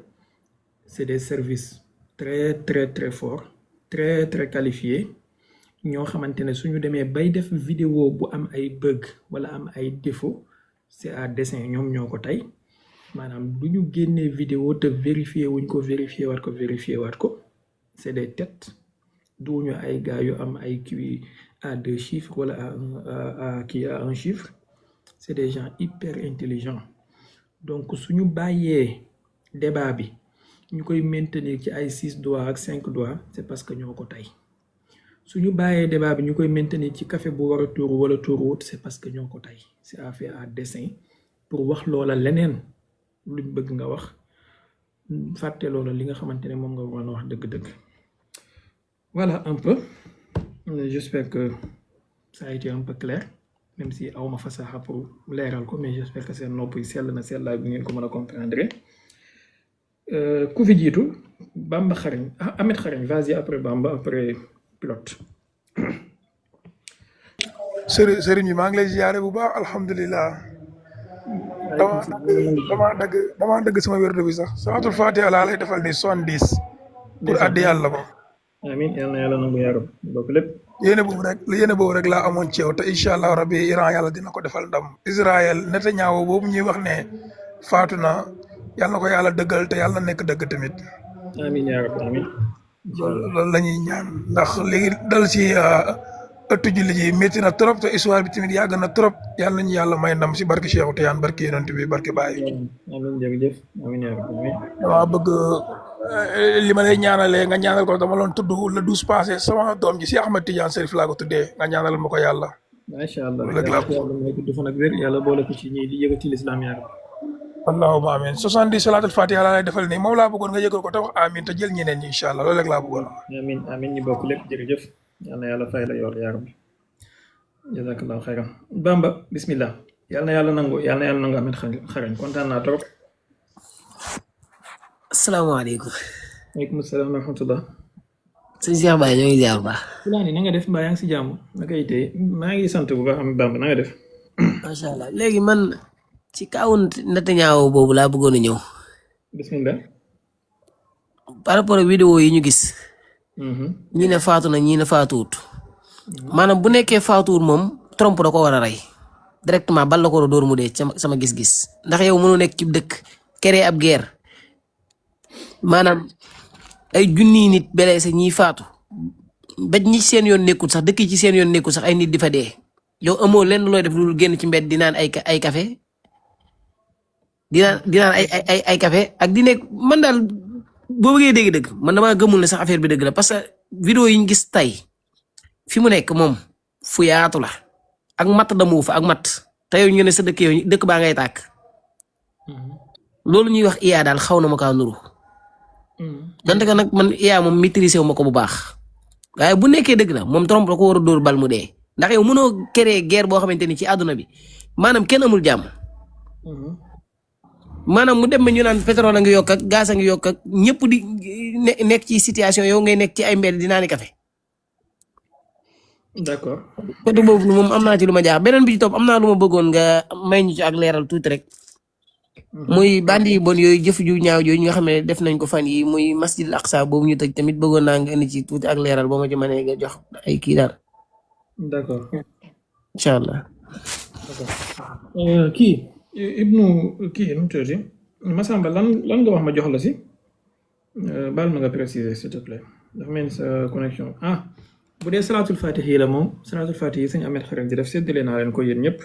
c'est des services très très très forts, très très qualifiés, ñoo xamante ne suñu demee bay def vidéo bu am ay bug wala am ay défaut, c'est à dessein, ñoom ñoo ko tey. Maanaam du ñu génnee vidéo te vérifier wuñ ko vérifier waat ko, c'est des têtes, duñu ay gars yu am ay kii à 2 chiffres wala à un chiffre, c'est des gens hyper intelligents. Donc suñu bàyyee débat bi ñu koy maintenir ci ay 6 doigts ak 5 doigts, c'est parce que ñoo ko tey. Suñu bàyyee débat bi ñu koy maintenir ci café bu war a tuuru wala tuuruwut, c'est parce que ñoo ko tey. C'est à faire à dessein pour wax loola leneen luñ bëgg nga wax, fàtte loola li nga xamante ne moom nga waroon wax dëgg-dëgg. Voilà un peu. J'espère que ça a été un peu clair, même si awma fasaxa pour leeral ko, mais j'espère que seen nopp yi sell na sellaay bi ngeen ko mën a comprendre. Ku fi jiitu Bamba xarañ Ahmed xarañ, vas-y après Bamba après pilote. sëriñ bi maa ngi lay ziare bu baax alhamdulilah. waaleykum salaam. damaa dagg sama wérdu bi sax salaatul fatiha laa lay defal ni 70 pour addi yàlla moom. amiin yal na yàlla nangu yaram bokk lépp. yéene boobu rek laa amoon ci yow te incha allah rabbi Iran yàlla dina ko defal ndam. Israël Netanyahu boobu ñuy wax ne faatu na yàlla na ko yàlla dëggal te yàlla na nekk dëgg tamit. amiin yaa rabbi amiin. loolu la ñuy ñaan ndax léegi dal ci ëttu julli ji métti na trop te histoire bi tamit yàgg na trop yàlla nañu yàlla may ndam si barke Cheikh Tidiane barke yonent bi barke Baye. amiin jërëjëf amiin yaa rabbi amiin. dama bëgg li ma lay ñaanalee nga ñaanal ko dama doon tudd le 12 passé sama doom ji si Ahmed Tidiane Serif laa ko tuddee nga ñaanal ma ko yàlla. macha allah yàlla may gudd fan ak wér yàlla boole ko ci ñii di yëkkati lislaam yaa rabbi. allahumma amin 70 salaatul fatiha laa lay defal nii moom laa bëggoon nga yëgal ko te wax amin te jël ñeneen ñi incha allah loolu rek laa bëggoon. amiin amiin ñu bokk lépp jërëjëf yal na yàlla fay la yool yaa rabbi jazakallahu xayran. Bamba bismillah yal na yàlla nangu Ahmed xarañ kontaan naa trop. asalaamaaleykum. waaleykum salaam wa rahmatullah. sëñ Cheikh Baye ñoo ngi jaar bu baax. Fulani na nga def mbaa yaa ngi si jàmm naka itee maa ngi sant bu baax am Bamba na nga def. macha allah léegi man ci kaw Netanyahu boobu laa bëggoon a ñëw. bismillah. par rapport ak vidéo yi ñu gis. ñii ne faatu na ñii ne faatuwut. maanaam bu nekkee faatuwut moom Trump da ko war a rey. directement bal la ko war a dóor mu dee sama gis-gis. ndax yow mënoo nekk ci dëkk créer ab guerre. maanaam ay junniy nit blessé ñiy faatu ba ñi seen yoon nekkul sax dëkk ci seen yoon nekkul sax ay nit di fa dee yow amoo lenn looy def lu génn ci mbedd di naan ay café di naan ay café ak di nekk man daal boo bëggee dégg-dëgg man damaa gëmul ne sax affaire bi dëgg la parce que vidéo yi ñu gis tey fi mu nekk moom fu yaatu la ak matt damu fa ak matt te yow ñu ne sa dëkk yow dëkk baa ngay tàkk loolu ñuy wax IA daal xaw na ma kaa nuru donte que nag man IA moom maîtriser wu ma ko bu baax waaye bu nekkee dëgg la moom Trump da ko war a dóor bal mu dee ndax yow mënoo créer guerre boo xamante ni ci àdduna bi maanaam kenn amul jàmm maanaam mu dem ba ñu naan pétrole a ngi yokk ak gaz a ngi yokk ak ñëpp di nekk ci situation yow ngay nekk ci ay mbedd di naani café. d'accord. côté boobu moom am naa ci lu ma jaax beneen bi ci topp am naa lu ma bëggoon nga may ñu ci ak leeral tuuti rek. muy bandi yu bon yooyu jëf ju ñaaw yooyu nga xam ne def nañ ko fan yi muy masjid al-Aqsa boobu ñu tëj tamit bëggoon naa nga indi ci tuuti ak leeral boo ma ci mënee nga jox ay kii daal. d'accord. incha allah. d'accord. kii Ibnu kii nu mu tuddati Massamba lan nga wax ma jox la si baal ma nga préciser s'il te plaît dafa mel ni sa connexion bu dee salaatul fatih yi la moom salaatul fatih yi sëñ Ahmed xarañ di def séddale naa leen ko yéen ñëpp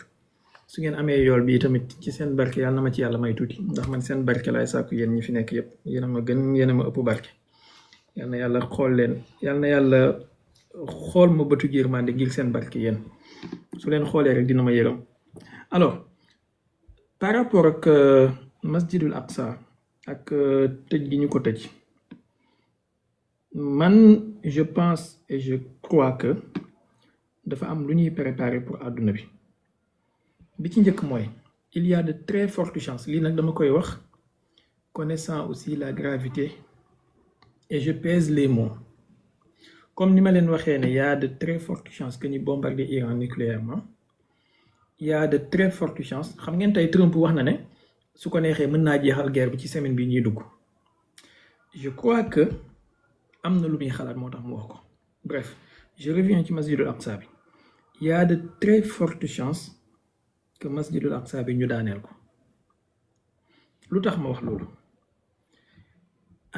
su ngeen amee yool bi tamit ci seen barke yàlla na ma ci yàlla may tuuti ndax man seen barke laay sàkku yéen ñi fi nekk yëpp yéen a ma gën yéen a ma ëpp barke yal na yàlla xool leen yal na yàlla xool ma bëtu yërmande ngir seen barke yéen su leen xoolee rek dina ma yërëm alors par rapport ak masjidul aqsa ak tëj gi ñu ko tëj man je pense et je crois que dafa am lu ñuy préparer pour àdduna bi ci njëkk mooy il y a de très fortes chances lii nag dama koy wax connaissant aussi la gravité et je pèse les mots comme ni ma leen waxee ne y a de très fortes chances que ñu bombarder Iran nucléairement il y a de très fortes chances xam ngeen tey Trump wax na ne su ko neexee mën naa jeexal guerre bi ci semaine bi ñuy dugg je crois que am na lu muy xalaat moo tax mu wax ko bref je reviens ci masjidul aqsa bi il y a de très fortes chances que masjidul aqsa bi ñu daaneel ko lu tax ma wax loolu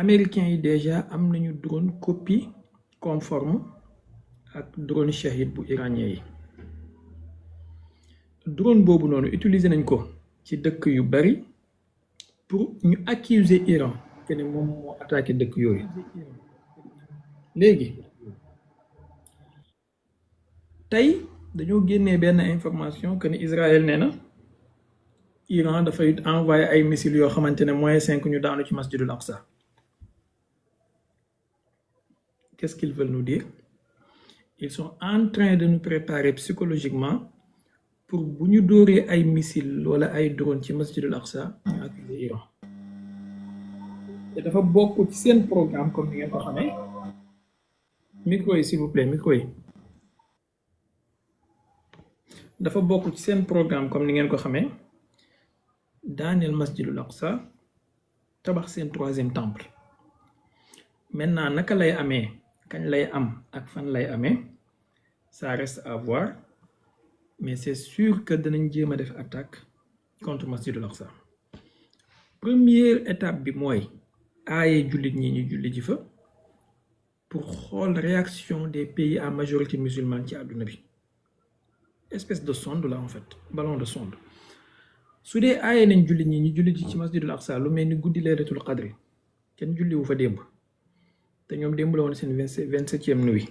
américains yi déjà am nañu drone copie conforme ak drone shahid bu iranien yi drone boobu noonu utiliser nañ ko ci dëkk yu bari pour ñu accuser Iran que ne moom moo attaqué dëkk yooyu léegi tey dañoo génnee benn information que ne Israël nee na Iran dafay envoyé ay missiles yoo xamante ne -5 ñu daanu ci masjidul aqsa qu'est-ce qu'ils veulent nous dire ils sont en train de nous préparer psychologiquement pour bu ñu dóoree ay missiles wala ay drone ci masjidul aqsa ñu accuser Iran te dafa bokk ci seen programme comme ni ngeen ko xamee. Micro yi s'il vous plaît micro yi. dafa bokk ci seen programme comme ni ngeen ko xamee daaneel masjidul aqsa tabax seen 3e temple maintenant naka lay amee kañ lay am ak fan lay amee ça reste à voir mais c'est sûr que danañ jéem a def attaque contre masjidul aqsa première étape bi mooy aaye jullit ñi ñu julli ji fa pour xool réaction des pays à majorité musulmane ci àdduna bi espèce de sonde là en fait ballon de sonde su dee aaye nañ jullit ñi ñu julli ji ci masjidul aqsa lu mel ni guddi laylatul qadri kenn julli wu fa démb te ñoom démb la woon seen 27e nuit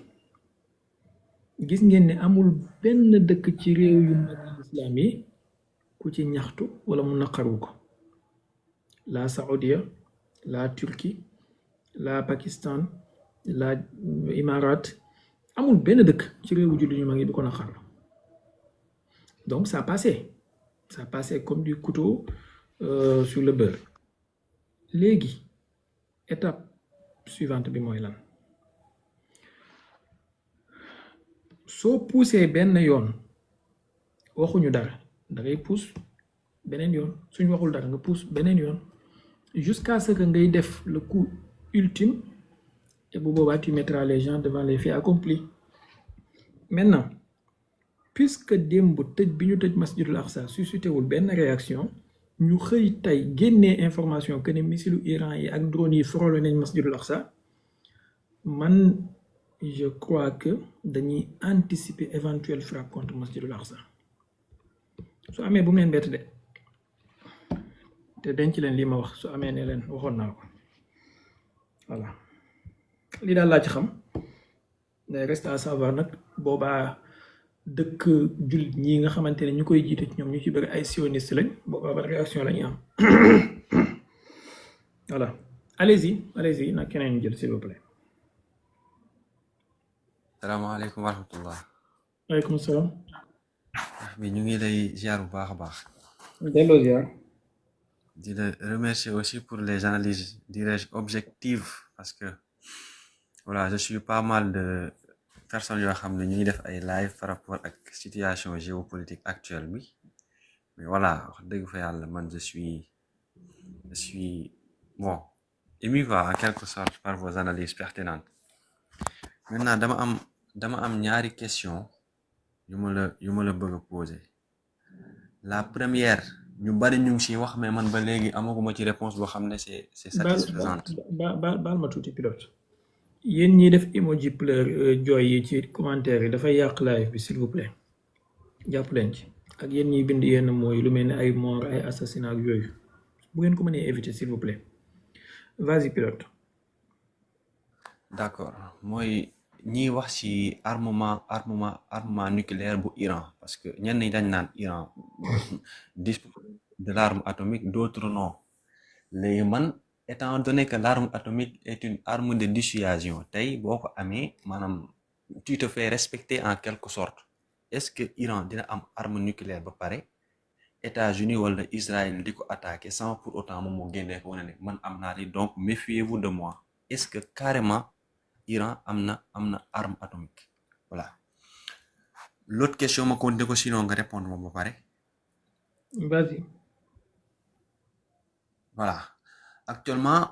gis ngeen ne amul benn dëkk ci réew yu mag islam yi ku ci ñaxtu wala mu naqaru ko la Saoudia la Turquie la Pakistan la Imarat amul benn dëkk ci réewu julli ñu mag yi bu ko naqar donc ça passait comme du couteau sur le beurre léegi étape suivante bi mooy lan soo poussé benn yoon waxuñu dara da ngay pousse beneen yoon suñ waxul dara nga pousse beneen yoon jusqu'à ce que ngay def le coup ultime et bu boobaa tu mettras les gens devant les faits accomplis maintenant puisque démb tëj bi ñu tëj masjidul aqsa suscité wul benn réaction ñu xëy tey génnee information que ne missilu Iran yi ak drone yi frôlé nañ masjidul aqsa man je crois que dañuy anticiper éventuelle frappe contre masjidul aqsa su amee bu mu leen bett de te denc leen lii ma wax su amee ne leen waxoon naa ko voilà lii daal laa ci xam mais reste à savoir nag boobaa dëkk jullit ñi nga xamante ne ñu koy jiite ci ñoom ñu ci bëri ay sioniste lañ boobaa ban réaction la ñuy am voilà allez-y nag keneen jël s'il vous plaît. salaamaaleykum wa rahmatullah. waaleykum salaam. bi ñu ngi lay ziar bu baax a baax. delloo ziar. di la remercier aussi pour les analyses dirais-je objectives parce que voilà je suis pas mal de personnes yoo xam ne ñu ngi def ay live par rapport ak situation géopolitique actuelle bi mais voilà wax dëgg fa yàlla man je suis bon ému quoi en quelque sorte par vos analyses pertinentes maintenant dama am ñaari question yu ma la bëgg a poser la première ñu bari ñu ngi ci wax mais man ba léegi amaguma ci réponse boo xam ne c'est satisfaisante. baal ma tuuti pilote. yéen ñi def emoji pleur jooy yi ci commentaire yi dafay yàq live bi s'il vous plaît jàpp leen ci ak yéen ñiy bind yenn mooy lu mel ni ay mort ay assassinat ak yooyu bu ngeen ko mënee éviter s'il vous plaît vas-y pilote. d'accord mooy ñiy wax ci armement nucléaire bu Iran parce que ñenn ñi dañ naan Iran dispose de l'arme atomique d'autres non léegi man étant donné que l'arme atomique est une arme de dissuasion tey boo ko amee maanaam tu te fais respecter en quelque sorte est-ce que Iran dina am arme nucléaire ba pare États-Unis wala Israël di ko attaquer sans pour autant moom moo génnee ko wane ne man am naa li donc méfiez-vous de moi est-ce que carrément Iran am na arme atomique voilà l'autre question ma continuer ko sinon nga répondre moom ba pare. Vas-y. Voilà actuellement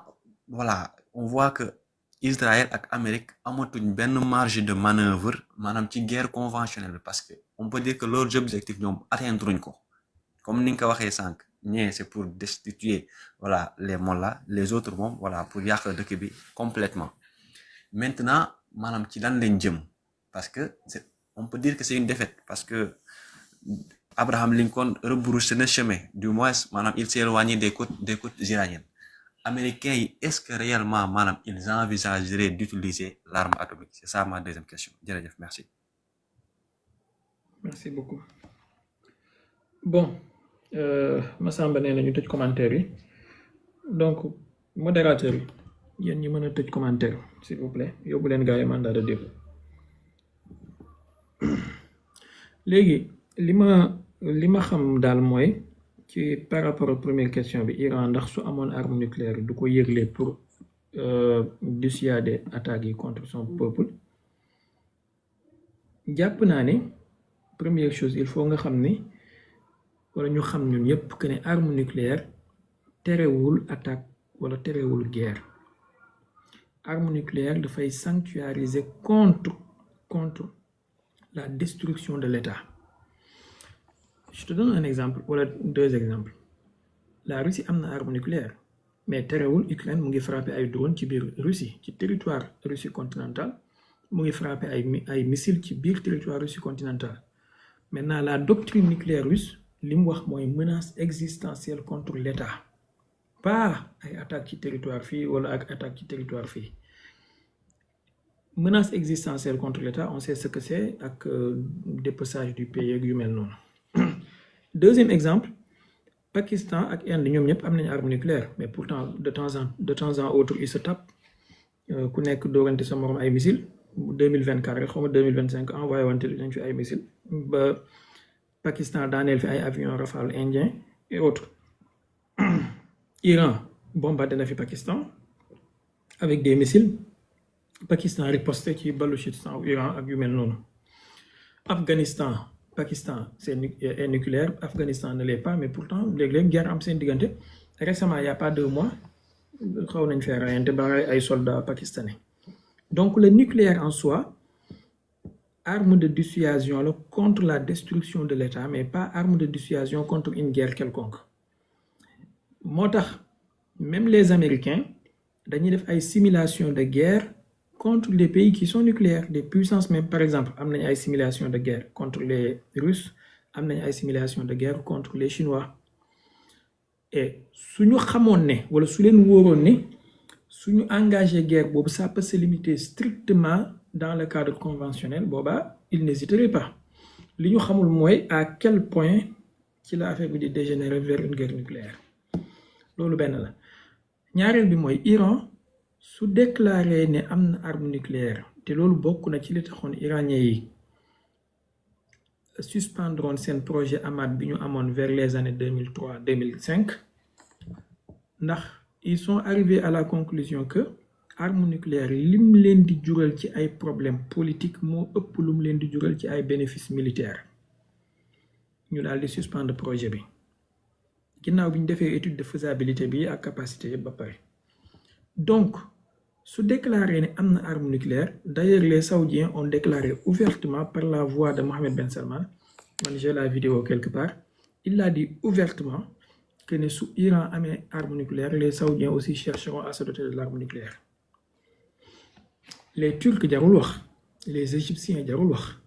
voilà on voit que Israël ak Amérique amatuñ benn marge de manœuvre maanaam ci guerre conventionnelle bi parce que on peut dire que leurs objectifs ñoom atteindre ko comme ni nga ko waxee sànq ñee c'est pour destituer voilà les mollahs les autres moom voilà pour yàq dëkk bi complètement maintenant maanaam ci lan lañ jëm parce que on peut dire que c'est une défaite parce que Abraham Lincoln rebrousse le chemin du moins maanaam il s'est éloigné des côtes iraniennes américains yi est-ce que réellement maanaam ils envisageraient d'utiliser l'arme atomique c'est ça ma deuxième question jërëjëf merci. Merci beaucoup bon Massamba nee na ñu tëj commentaire yi donc modérateur yi yéen ñi mën a tëj commentaire s'il vous plaît yóbbu leen gars yi mandat de dépôt léegi li ma xam daal mooy par rapport à première question bi Iran ndax su amoon arme nucléaire du ko yëgle pour dissuader attaques yi contre son peuple jàpp naa ne première chose il faut nga xam ni wala ñu xam ñun ñëpp que ne arme nucléaire terewul attaque wala terewul guerre arme nucléaire dafay sanctuariser contre la destruction de l'État. Je te donne un exemple wala deux exemples. La Russie a une arme nucléaire mais terewul Ukraine mu ngi frapper ay drone ci biir Russie ci territoire Russie continentale mu ngi frapper ay missiles ci biir territoire Russie continentale. Maintenant la doctrine nucléaire russe li mu wax mooy menace existentielle contre l'État pas ay attaque ci territoire fii wala ak attaque ci territoire fii. Menace existentielle contre l'État on sait ce que c'est ak dépeçage du pays ak yu mel noonu. Deuxième exemple Pakistan ak Inde ñoom ñëpp am nañu arme nucléaire mais pourtant de temps en autre ils se tapent ku nekk doorante sa morom ay missiles 2024 rek xaw ma 2025 envoyé wante nañ fi ay missiles ba Pakistan daaneel fi ay avions Rafale indien et autres. Iran bombardé na fi Pakistan avec des missiles. Pakistan riposté ci Balochistan ou Iran ak yu mel noonu. Afghanistan Pakistan est nucléaire Afghanistan ne l'est pas mais pourtant léeg-léeg guerre am seen diggante récemment il y a pas 2 mois xaw nañ fee rayante ba ay soldats pakistanais. Donc le nucléaire en soi arme de dissuasion la contre la destruction de l'État mais pas arme de dissuasion contre une guerre quelconque. Moo tax même les Américains dañuy def ay simulation de guerre contre les pays qui sont nucléaires, des puissances même. Par exemple, il y a une simulation de guerre contre les Russes, il y a une simulation de guerre contre les Chinois. Et si nous savons, ou si nous engagé guerre, ça peut se limiter strictement dans le cadre conventionnel, ils n'hésiteraient pas. Ce que nous savons, c'est à quel point il a fait dégénérer vers une guerre nucléaire. C'est ce que nous savons. Iran, su déclaré ne am na arme nucléaire te loolu bokk na ci li taxoon iranien yi suspendroon seen projet Ahmad bi ñu amoon vers les années 2003-2005 ndax ils sont arrivés à la conclusion que arme nucléaire lim leen di jural ci ay problèmes politiques moo ëpp lum leen di jural ci ay bénéfices militaires ñu daal di suspendre projet bi ginnaaw bi ñu defee étude de faisabilité bi ak capacité yëpp ba pare. Donc, sous déclaré une arme nucléaire, d'ailleurs les Saoudiens ont déclaré ouvertement par la voix de Mohammed Ben Salman, j'ai la vidéo quelque part, il a dit ouvertement que sous Iran a une arme nucléaire, les Saoudiens aussi chercheront à se doter de l'arme nucléaire. Les Turcs jarul wax, les Égyptiens jarul wax.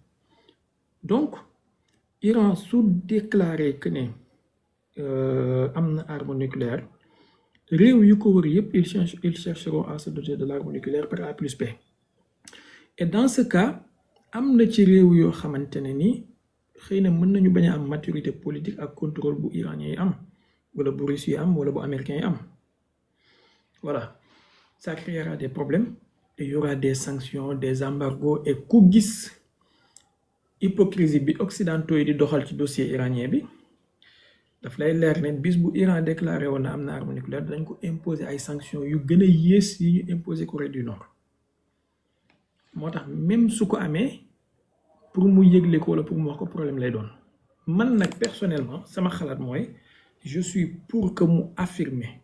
Donc, Iran sous déclaré que a une arme nucléaire, réew yu ko wër yëpp ils chercheront à se doter de l'arme nucléaire par A plus B. Et dans ce cas am na ci réew yoo xamante ne ni xëy na mën nañu bañ a am maturité politique ak contrôle bu iranien yi am wala bu russe yi am wala bu américain yi am. Voilà, ça créera des problèmes et il y aura des sanctions, des embargos et ku gis hypocrisie bi occidentaux yi di doxal ci dossier iranien bi daf lay leer ne bis bu Iran déclaré woon na am na arme nucléaire dañ ko imposer ay sanctions yu gën a yées yi ñu imposer Corée du Nord. Moo tax même su ko amee pour mu yëgle ko wala pour mu wax ko problème lay doon. Man nag personnellement sama xalaat mooy je suis pour que mu affirmer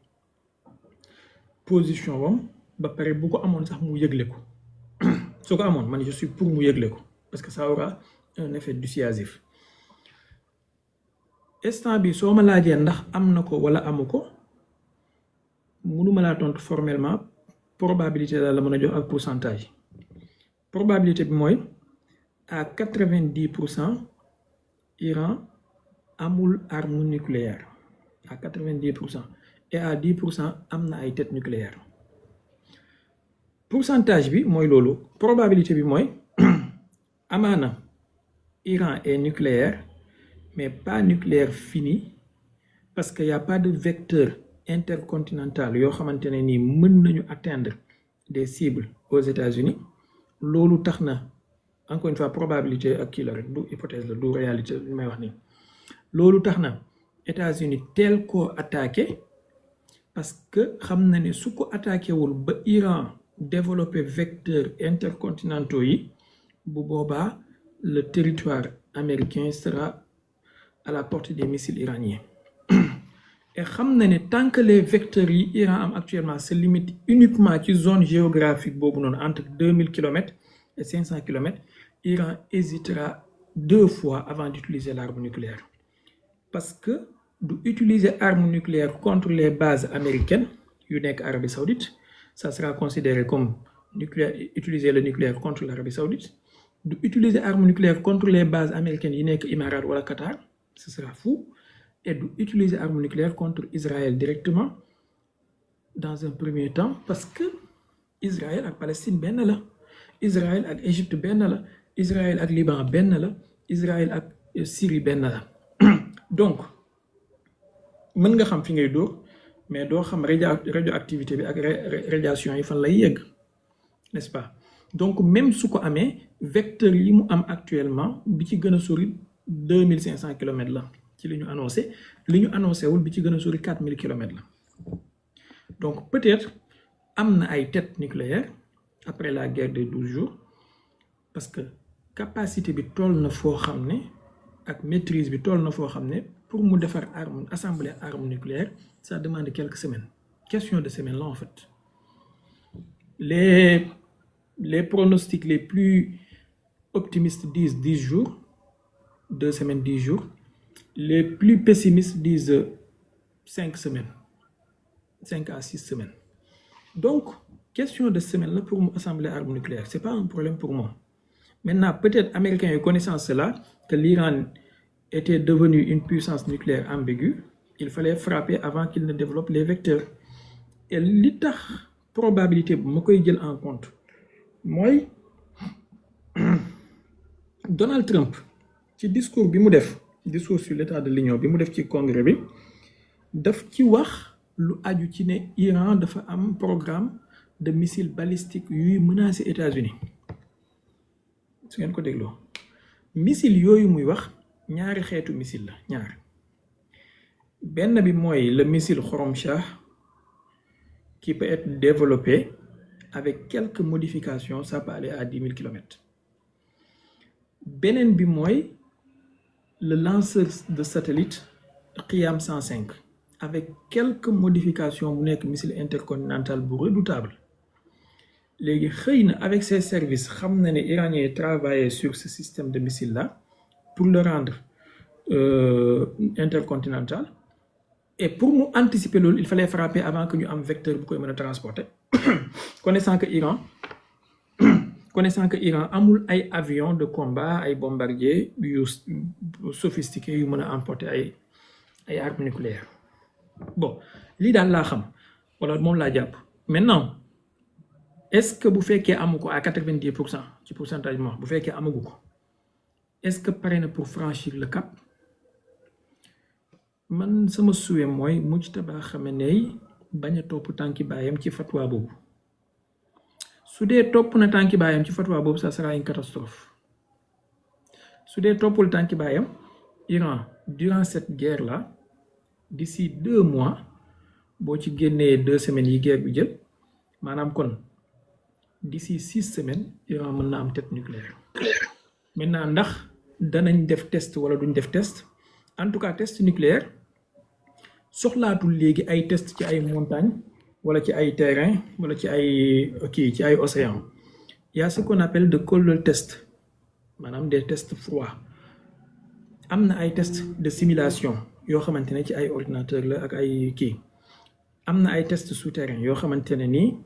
position wam ba pare bu ko amoon sax mu yëgle ko su ko amoon man je suis pour mu yëgle ko parce que ça aura un effet dissuasif. Instant bi soo ma laajee ndax am na ko wala amu ko mënuma laa tontu formellement probabilité la mën a jox ak pourcentage. Probabilité bi mooy à 90% Iran amul arme nucléaire à 90% et à 10% am na ay tête nucléaire. Pourcentage bi mooy loolu probabilité bi mooy amaana Iran est nucléaire mais pas nucléaire fini parce qu'il n'y a pas de vecteur intercontinental yoo xamante ne nii mën nañu atteindre des cibles aux États-Unis loolu tax na encore une fois probabilité ak kii la rek du hypothèse la du réalité li may wax nii loolu tax na États-Unis teel koo attaqué parce que xam na ne su ko attaqué wul ba Iran développé vecteurs intercontinentaux yi bu boobaa le territoire américain sera à la portée des missiles iraniens. Et xam na ne tant que les vecteurs yi Iran am actuellement se limitent uniquement ci zone géographique boobu noonu entre 2000 km et 500 km, Iran hésitera 2 fois avant d'utiliser l'arme nucléaire. Parce que d'utiliser arme nucléaire contre les bases américaines yu nekk Arabie Saoudite, ça sera considéré comme utiliser le nucléaire contre l'Arabie Saoudite. D'utiliser arme nucléaire contre les bases américaines yi nekk Émirats wala Qatar, ce sera fou. Et d'utiliser arme nucléaire contre Israël directement dans un premier temps parce que Israël ak Palestine benn la, Israël ak Égypte benn la, Israël ak Liban benn la, Israël ak Syrie benn la. Donc mën nga xam fi ngay dóor mais doo xam radioactivité bi ak radiation yi fan lay yegg, n'est-ce pas? Donc même su ko amee vecteur yi mu am actuellement bi ci gën a sori 2500 km la ci li ñu annoncé wul bi ci gën a sori 4000 km la. Donc peut-être am na ay têtes nucléaires après la guerre des 12 jours parce que capacité bi toll na foo xam ne ak maîtrise bi toll na foo xam ne pour mu defar arme assembler arme nucléaire ça demande quelques semaines, question de semaines là en fait. Les pronostics les plus optimistes disent 10 jours, 2 semaines, 10 jours. Les plus pessimistes disent 5 semaines, 5 à 6 semaines. Donc, question de semaines là pour assembler arme nucléaire, ce n'est pas un problème pour moi. Maintenant, peut-être Américains ont connaissance cela, que l'Iran était devenu une puissance nucléaire ambiguë, il fallait frapper avant qu'il ne développe les vecteurs. Et l'état probabilité, je vais jël en compte. Moi, Donald Trump, ci discours bi mu def, discours sur l'état de l'Union bi mu def ci congrès bi, daf ci wax lu aju ci ne Iran dafa am programme de missiles balistiques yuy menacer États-Unis. Su ngeen ko dégloo missile yooyu muy wax ñaari xeetu missile la ñaar. Benn bi mooy le missile Khorramshahr qui peut être développé avec quelques modifications, ça peut aller à 10 000 km. Benen bi mooy le lanceur de satellite Qiyam 105 avec quelques modifications bu nekk missile intercontinental bu redoutable. Léegi xëy na avec ces services xam na ne Iraniens travaillent sur ce système de missile là pour le rendre intercontinental. Et pour nous anticiper loolu, il fallait frapper avant que ñu am vecteur bu koy mën a transporter. Connaissant que Iran amul ay avions de combat, ay bombardiers yu sophistiqués yu mën a emporter ay armes nucléaires. Bon, lii daal laa xam wala moom laa jàpp. Maintenant, est-ce que bu fekkee amu ko à 90% ci pourcentage mo bu fekkee amagu ko, est-ce que pare na pour franchir le cap? Man sama souhait mooy Mujtaba Khamenei bañ a topp tànki baayam ci fatwa boobu. Su dee topp na tànki baayam ci fatwa boobu, ça sera une catastrophe. Su dee toppul tànki baayam, Iran durant cette guerre là, d'ici 2 mois boo ci génnee 2 semaines yi guerre bi jël, maanaam kon d'ici 6 semaines Iran mën na am tête nucléaire. Maintenant ndax danañ def test wala duñ def test, en tout cas test nucléaire soxlaatul léegi ay test ci ay montagnes wala ci ay terrain wala ci ay ci ay océan. Il y a ce qu'on appelle de cold test, maanaam des tests froids. Am na ay tests de simulation yoo xamante ne ci ay ordinateur la ak ay kii. Am na ay tests souterrains yoo xamante ne nii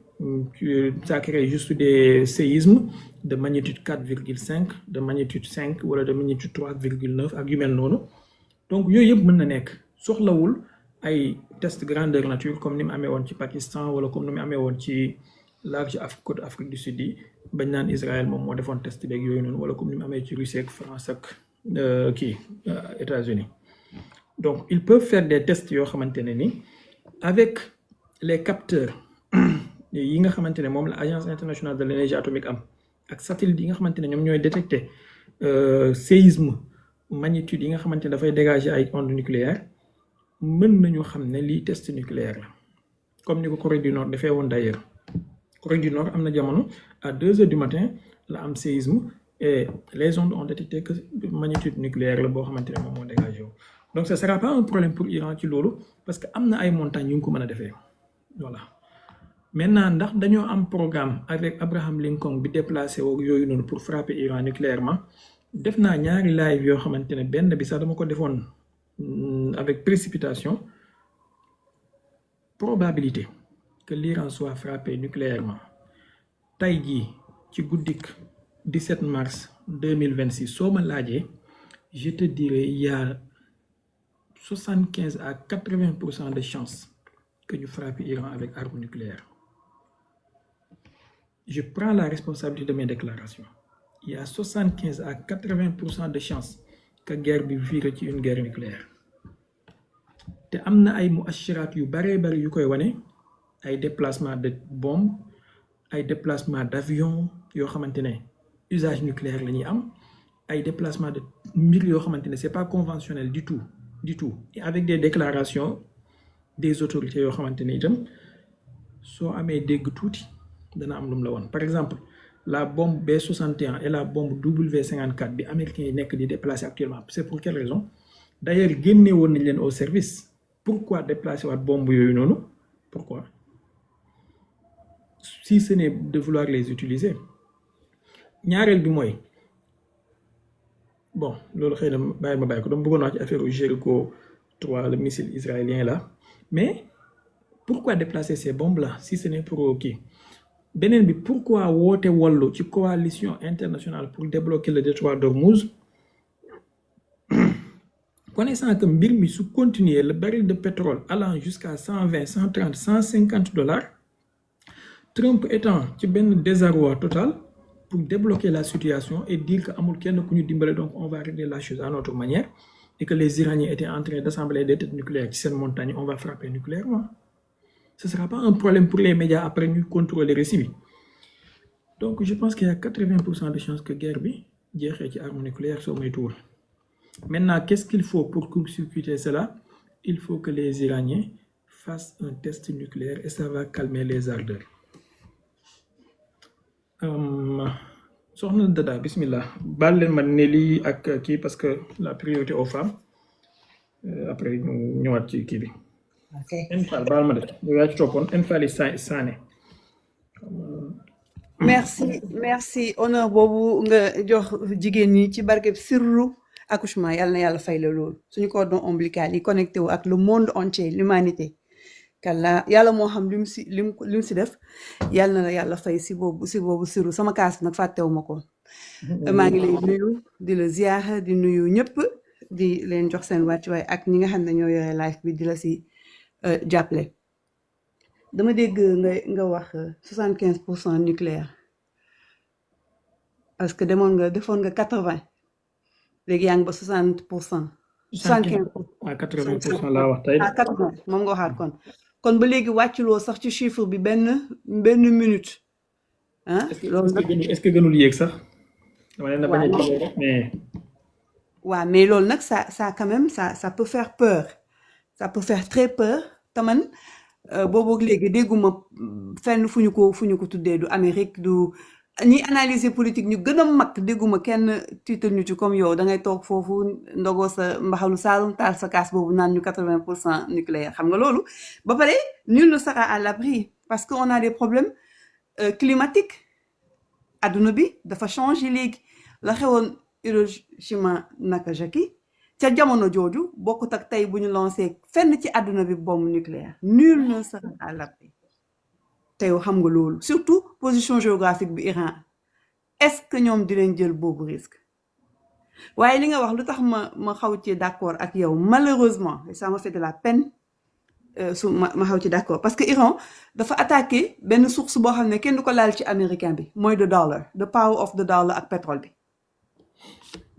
ça crée juste des séismes de magnitude 4,5, de magnitude 5 wala de magnitude 3,9 ak yu mel noonu. Donc yooyu yëpp mën na nekk, soxlawul ay test grandeur nature comme ni mu amee woon ci Pakistan wala comme ni mu amee woon ci large côte Afrique du Sud yi bañ naan Israël moom moo defoon test beeg yooyu noonu, wala comme ni mu amee ci Russie ak France ak États-Unis. Donc ils peuvent faire des tests yoo xamante ne ni avec les capteurs yi nga xamante ne moom la Agence internationale de l'énergie atomique am ak satellite yi nga xamante ne ñoom ñooy détecter séisme magnitude yi nga xamante ne dafay dégager ay ondes nucléaires. mën nañu xam ne lii test nucléaire la comme ni ko Corée du Nord defee woon d'ailleurs Corée du Nord am na jamono à 2 heures du matin la am séisme et les ondes ont détecté que magnitude nucléaire la boo xamante ne moom moo dégagé wu donc ce sera pas un problème pour Iran ci loolu parce que am na ay montagnes yu ngi ko mën a defee voilà maintenant ndax dañoo am programme avec Abraham Lincoln bi déplacé woog yooyu noonu pour frapper Iran nucléairement def naa ñaari live yoo xamante ne benn bi sax dama ko defoon avec précipitation probabilité que l'Iran soit frappé nucléairement tey jii ci guddik 17 mars 2026 soo ma laajee je te dirais il y a 75 à 80% de chances que ñu frappe Iran avec arme nucléaire. Je prends la responsabilité de mes déclarations. Il y a 75 à 80% de chances que guerre bi vire ci une guerre nucléaire. te am na ay muashiraat yu baree bari yu koy wane ay déplacement de bombes ay déplacement d'avion yoo xamante ne usage nucléaire la ñuy am ay déplacement de mbir yoo xamante ne c'est pas conventionnel du tout et avec des déclarations des autorités yoo xamante ne itam soo amee dégg tuuti dana am lu mu la woon par exemple la bombe B61 et la bombe W54 bi américains yi nekk di déplacer actuellement c'est pour quelle raison d'ailleurs génne woon nañ leen au service pourquoi déplacer waat bombe yooyu noonu pourquoi si ce n'est de vouloir les utiliser ñaareel bi mooy bon loolu xëy na bàyyi ko dama bëggoon wax ci affaire Jericho 3 le missile israélien là mais pourquoi déplacer ces bombes là si ce n'est pour kii beneen bi pourquoi woote wallu ci coalition internationale pour débloquer le détroit d'Ormuz connaissant que mbir mi su continuer le baril de pétrole allant jusqu'à 120 130 150 $, Trump étant ci benn désarroi total pour débloquer la situation et dire que amul kenn ku ñu dimbale donc on va régler la chose à notre manière et que les Iraniens étaient en train d'assembler des têtes nucléaires ci seen montagne on va frapper nucléairement ce sera pas un problème pour les médias après ñu contrôler récit bi donc je pense qu'il y a 80% de chances que guerre bi jeexee ci arme nucléaire soo moytuwul maintenant qu'est-ce qu'il faut pour court-circuiter cela il faut que les Iraniens fassent un test nucléaire et ça va calmer les ardeurs soxna Dada bismillah baal leen ma ne lii ak kii parce que la priorité aux femmes après ñu ñëwaat ci kii bi ok Enfal baal ma def yow yaa ci toppoon Enfal Sané merci honneur boobu nga jox jigéen ñi ci barkeb sirru accouchement yàlla na yàlla fay la loolu suñu cordon ombilical yi connecté wu ak le monde entier l'humanité kàlla yàlla moo xam lim si def yàlla na la yàlla fay si boobu sirru sama kaas nag fàttewu ma ko maa ngi lay nuyu di la ziar di nuyu ñëpp di leen jox seen wàccuwaay ak ñi nga xam ne ñoo yore live bi di la si jàppale dama dégg nga wax 75% nucléaire parce que defoon nga 80 léegi yaa ngi ba 60%. 75 à 80% laa wax tey. à 80 moom nga waxaat kon ba léegi wàcculoo sax ci chiffre bi benn minute ah. loolu nag est-ce que gënul yéeg sax. dama leen a bañ a jëlee rek mais. waaw mais loolu nag ça quand même ça peut faire peur ça peut faire très peur te man boobu léegi dégguma fenn fu ñu ko tuddee du Amérique du. ñi analyser politique ñu gën a mag dégguma kenn tiital ñu ci comme yow da ngay toog foofu ndogoo sa mbaxalu saalum taal sa kaas boobu naan ñu 80% nucléaire xam nga loolu ba pare nul ne sera à l'abri parce que on a des problèmes climatiques adduna bi dafa changer léegi la xewoon Hiroshima Nagasaki ca jamono jooju bokkut ak tey bu ñu lancé fenn ci adduna bi bombe nucléaire nul ne sera à l'abri te yow xam nga loolu surtout position géographique bi Iran est-ce que ñoom dinañ jël boobu risque waaye li nga wax lu tax ma xaw ci d'accord ak yow malheureusement et ça me fait de la peine ma xaw ci d'accord parce que Iran dafa attaqué benn source boo xam ne kenn du ko laal ci américain bi mooy the power of the dollar ak pétrole bi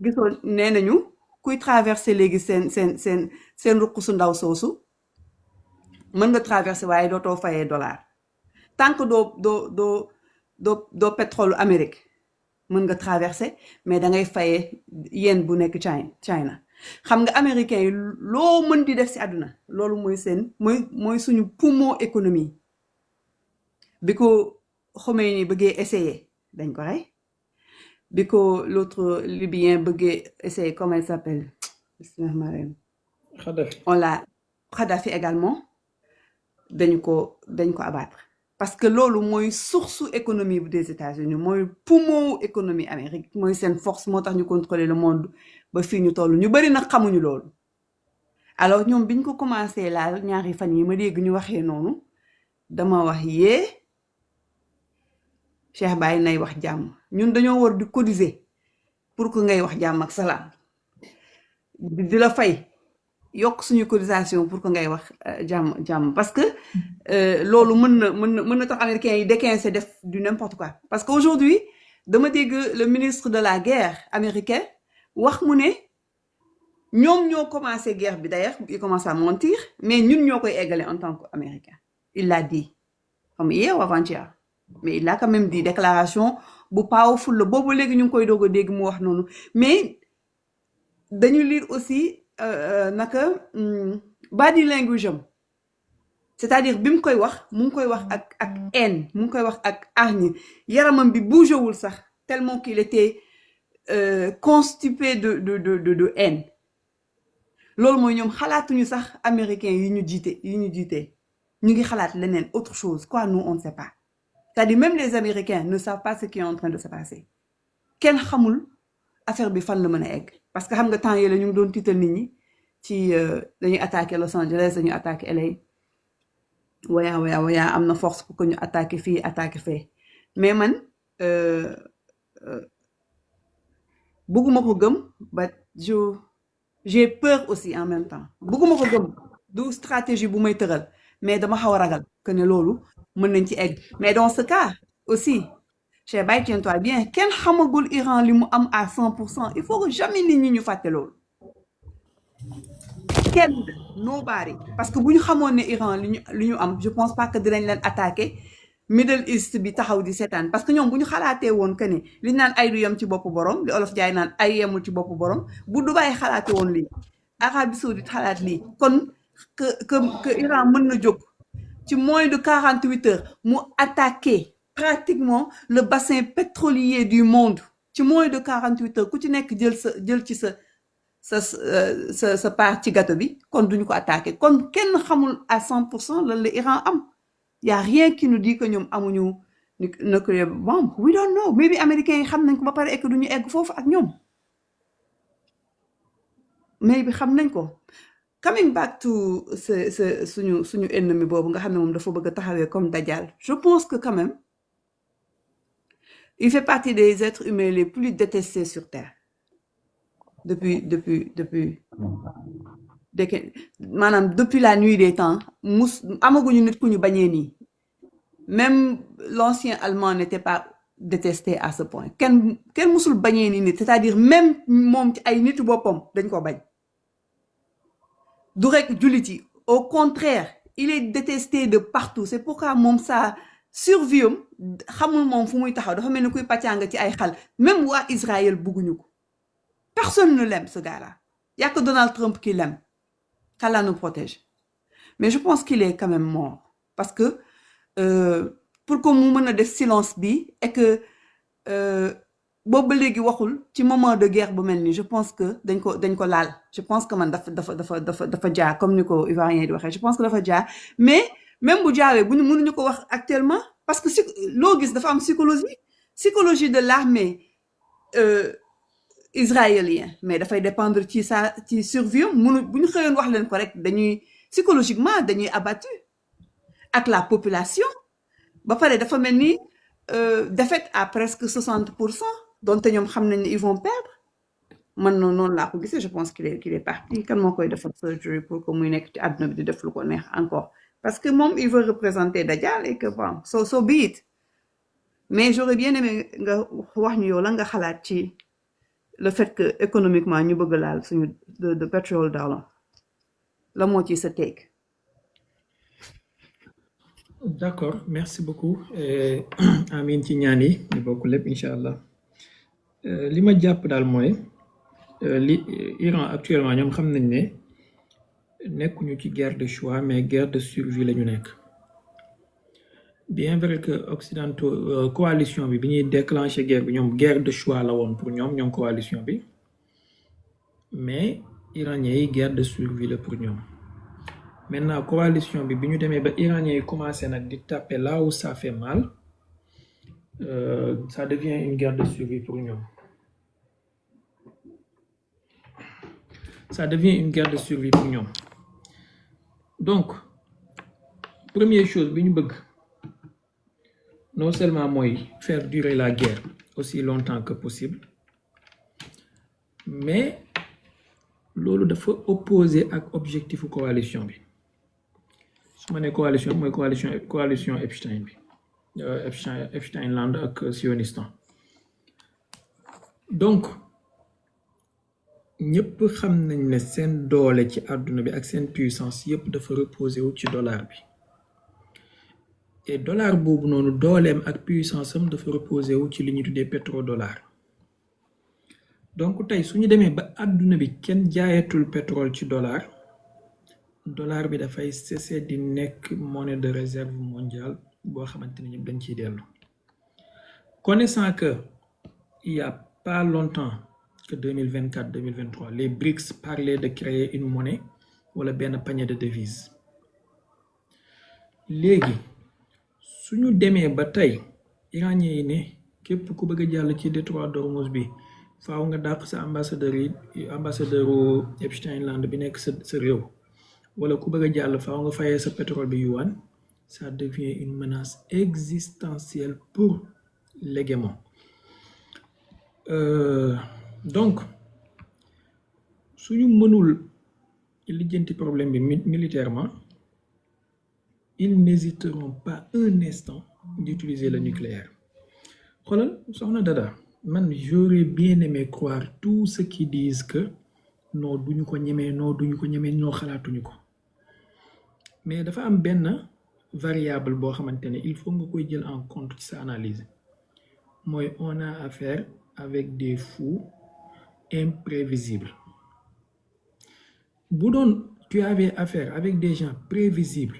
gisoo nee nañu kuy traverser léegi seen ruq su ndaw soosu mën nga traverser waaye dootoo fayee dollar tant que doo pétrole Amérique mën nga traverser mais da ngay fayee yen bu nekk China xam nga américains yi loo mën di def ci àdduna loolu mooy seen mooy suñu poumon économie bi ko Khomeini bëggee essayer dañ ko rey bi ko l'autre libyen bëggee essayer comment il s'appelle Kadhafi. on l'a Kadhafi également dañ ko abattre parce que loolu mooy source économie des États-Unis mooy poumon économie Amérique mooy seen force moo tax ñu contrôler le monde ba fii ñu toll ñu bari nag xamuñu loolu alors ñoom biñ ko commencé laal ñaari fan yi ma dégg ñu waxee noonu dama wax yee Cheikh Baye nay wax jàmm ñun dañoo war di cotiser pour que ngay wax jàmm ak salaam di la fay yokk suñu cotisation pour que ngay wax jàmm parce que loolu mën na tax américains yi déquincer def du n'importe quoi parce que aujourd'hui dama dégg le ministre de la guerre américain wax mu ne ñoom ñoo commencé guerre bi d'ailleurs il commence à mentir mais ñun ñoo koy eggale en tant qu'américain il l'a dit comme hier ou avant-hier mais il a quand même dit déclaration bu powerful la boobu léegi ñu ngi koy doog a dégg mu wax noonu mais dañu lire aussi naka body language am c'est-à-dire bi mu koy wax mu ngi koy wax ak haine mu ngi koy wax ak hargne yaramam bi bougéwul sax tellement qu'il était constipé de haine loolu mooy ñoom xalaatuñu sax américains yi ñu jiite ñu ngi xalaat leneen autre chose quoi nous on ne sait pas c'est-à-dire même les américains ne savent pas ce qui est en train de se passer kenn xamul affaire bi fan la mën a egg parce que xam nga temps yii la ñu ngi doon tiital nit ñi ci dañuy attaquer Los Angeles dañuy attaquer LA waya am na force pour que ñu attaquer fii attaquer fee mais man bëgguma ko gëm ba j'ai peur aussi en même temps bëgguma ko gëm du stratégie bu may tëral mais dama xaw a ragal que ne loolu mën nañ ci egg mais dans ce cas aussi Cheikh Baye tiens-toi bien kenn xamagul Iran li mu am à 100% il faut que jamais nit ñi ñu fàtte loolu kenn nobody parce que bu ñu xamoon ne Iran li ñu am je pense pas que dinañ leen attaquer Middle East bi taxaw di seetaan parce que ñoom bu ñu xalaatee woon que ne li ñu naan ay du yem ci boppu borom li olof jaay naan ay yemul ci boppu borom bu Dubaï xalaatee woon lii Arabie Saoudite xalaat lii kon que Iran mën na jóg ci moins de 48 heures mu attaquer pratiquement le bassin pétrolier du monde ci moins de 48 heures ku ci nekk jël ci sa part ci gâteau bi kon duñu ko attaquer kon kenn xamul à 100% lan la Iran am y a rien qui nous dit que ñoom amuñu nucléaire bombe we don't know maybe américains yi xam nañ ko ba pare et que duñu egg foofu ak ñoom maybe xam nañ ko coming back to suñu ennemi boobu nga xam ne moom dafa bëgg a taxawee comme Dajjal je pense que quand même il fait partie des êtres humains les plus détestés sur terre depuis maanaam depuis la nuit des temps amaguñu nit ku ñu bañee nii même l'ancien allemand n'était pas détesté à ce point kenn musul bañee nii nit c'est-à-dire même moom ci ay nitu boppam dañ ko bañ du rek jullit yi au contraire il est détesté de partout c'est pourquoi moom ça survie xamul moom fu muy taxaw dafa mel ni kuy pàccanga ci ay xal même waa Israël bugguñu ko personne ne l'aime ce gars-là y a que Donald Trump qui l'aime qu'Allah nous protège mais je pense qu'il est quand même mort parce que pour que mu mën a def silence bi et que boobu ba léegi waxul ci moment de guerre bu mel ni je pense que dañ ko laal je pense que man dafa jaar comme ni ko Ivoirien di waxee je pense que dafa jaar mais même bu jaawee bu ñu mënuñu ko wax actuellement parce que loo gis dafa am psychologie de l'armée israélien mais dafay dépendre ci survie bu ñu xëyoon wax leen ko rek psychologiquement dañuy abattu ak la population ba pare dafa mel ni défaite à presque 60% donte ñoom xam nañ ne ils vont perdre man noonu laa ko gisee je pense qu'il est parti kan moo koy defal surgery pour que muy nekk ci àdduna bi di def lu ko neex encore parce que moom il veut représenter Dajjal et que bon so be it mais j'aurais bien aimé nga wax ñu yow la nga xalaat ci le fait que économiquement ñu bëgg laal suñu de pétrole dollar la moo ci sa take. D'accord, merci beaucoup amiin ci ñaan yi ñu bokk lépp incha allah li ma jàpp daal mooy li Iran actuellement ñoom xam nañ ne nekkuñu ci guerre de choix mais guerre de survie la ñu nekk bien vrai que occidentaux coalition bi ñuy déclencher guerre bi ñoom guerre de choix la woon pour ñoom coalition bi mais iraniens yi guerre de survie la pour ñoom maintenant coalition bi ñu demee ba iraniens yi commencé nag di taper là où ça fait mal ça devient une guerre de survie pour ñoom ça devient une guerre de survie pour ñoom donc première chose bi ñu bëgg non seulement mooy faire durer la guerre aussi longtemps que possible mais loolu dafa opposé ak objectifu coalition bi su ma nee coalition mooy coalition Epstein bi Epsteinland ak Sionistan donc ñëpp xam nañ ne seen doole ci àdduna bi ak seen puissance yëpp dafa reposé wu ci dollar bi et dollar boobu noonu dooleem ak puissance am dafa reposé wu ci li ñuy tuddee pétrodollar donc tey su ñu demee ba àdduna bi kenn jaayatul pétrole ci dollar bi dafay cesser di nekk monnaie de réserve mondiale boo xamante ne ñëpp dañ ciy dellu connaissant que il y a pas longtemps que 2024-2023 les BRICS parlaient de créer une monnaie wala benn panier de devises léegi suñu demee ba tey iranien yi ne képp ku bëgg a jàll ci détroit d'Ormuz bi faaw nga dàq sa ambassadeuru Epsteinland bi nekk sa réew wala ku bëgg a jàll faaw nga fayee sa pétrole bi yuan ça devient une menace existentielle pour l'hégémon donc suñu mënul lijjanti problème bi militairement ils n'hésiteront pas un instant d'utiliser le nucléaire xoolal soxna Dada man j'aurais bien aimé croire tous ceux qui disent que non duñu ko ñemee ñoo xalaatuñu ko mais dafa am benn variable boo xamante ne il faut nga koy jël en compte ci sa analyse mooy on a affaire avec des fous imprévisibles bu doon tu avais affaire avec des gens prévisibles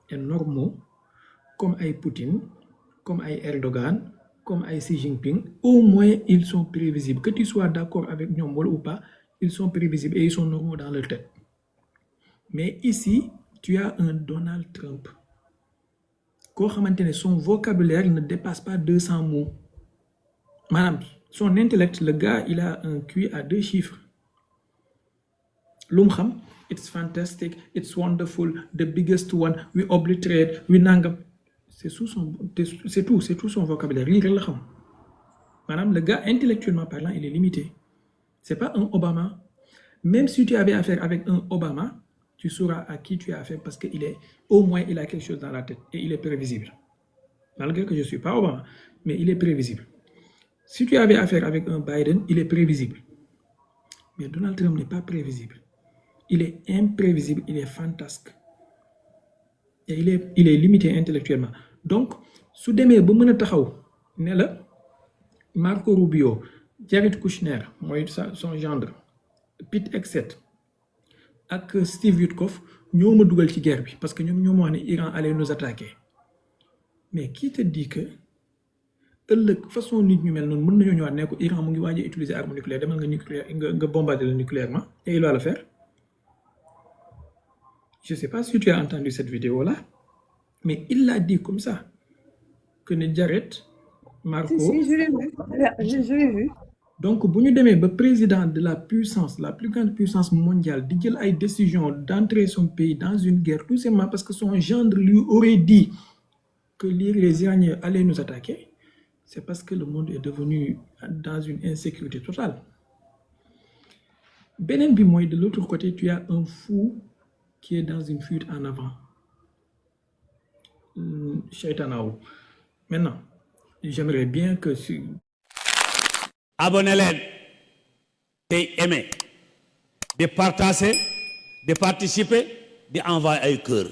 et normaux comme ay Poutine comme ay Erdogan comme ay Xi Jinping au moins ils sont prévisibles que tu sois d'accord avec ñoom wala ou pas ils sont prévisibles et ils sont normaux dans leur tête mais ici tu as un Donald Trump koo xamante ne son vocabulaire ne dépasse pas 200 mots maanaam son intellect le gars il a un QI à 2 chiffres lu mu xam it's fantastic it's wonderful the biggest one we obliterate we nangam c'est tout son vocabulaire lii rek la xam maanaam le gars intellectuellement parlant il est limité c'est pas un Obama même si tu avais affaire avec un Obama tu sauras à qui tu as affaire parce que au moins il a quelque chose dans la tête et il est prévisible malgré que je suis pas Obama mais il est prévisible si tu avais affaire avec un Biden il est prévisible mais Donald Trump n'est pas prévisible il est imprévisible il est fantasque et il est limité intellectuellement donc su demee ba mën a taxaw ne la Marco Rubio Jared Kushner mooy son gendre Pete Hegseth ak Steve Witkoff ñoo ma dugal ci guerre bi parce que ñoom ñoo ma wax ne Iran allait nous attaquer mais qui te dit que ëllëg façon nit ñu mel noonu mën nañoo ñëwaat ne ko Iran mu ngi waaj a utiliser arme nucléaire demal nga bombarder le nucléairement et il va le faire. Je ne sais pas si tu as entendu cette vidéo-là, mais il l'a dit comme ça, que ne Jared, Marco... Si, je l'ai vu. Donc, si nous sommes le président de la puissance, la plus grande puissance mondiale, de prendre une décision d'entrer son pays dans une guerre, tout simplement parce que son gendre lui aurait dit que les Iraniens allaient nous attaquer, c'est parce que le monde est devenu dans une insécurité totale. Benen bi moy de l'autre côté, tu as un fou qui est dans une fuite en avant. Shaitanao. Maintenant, j'aimerais bien que... Abonnez-les, aimez, de partager, de participer, d'envoyer un cœur.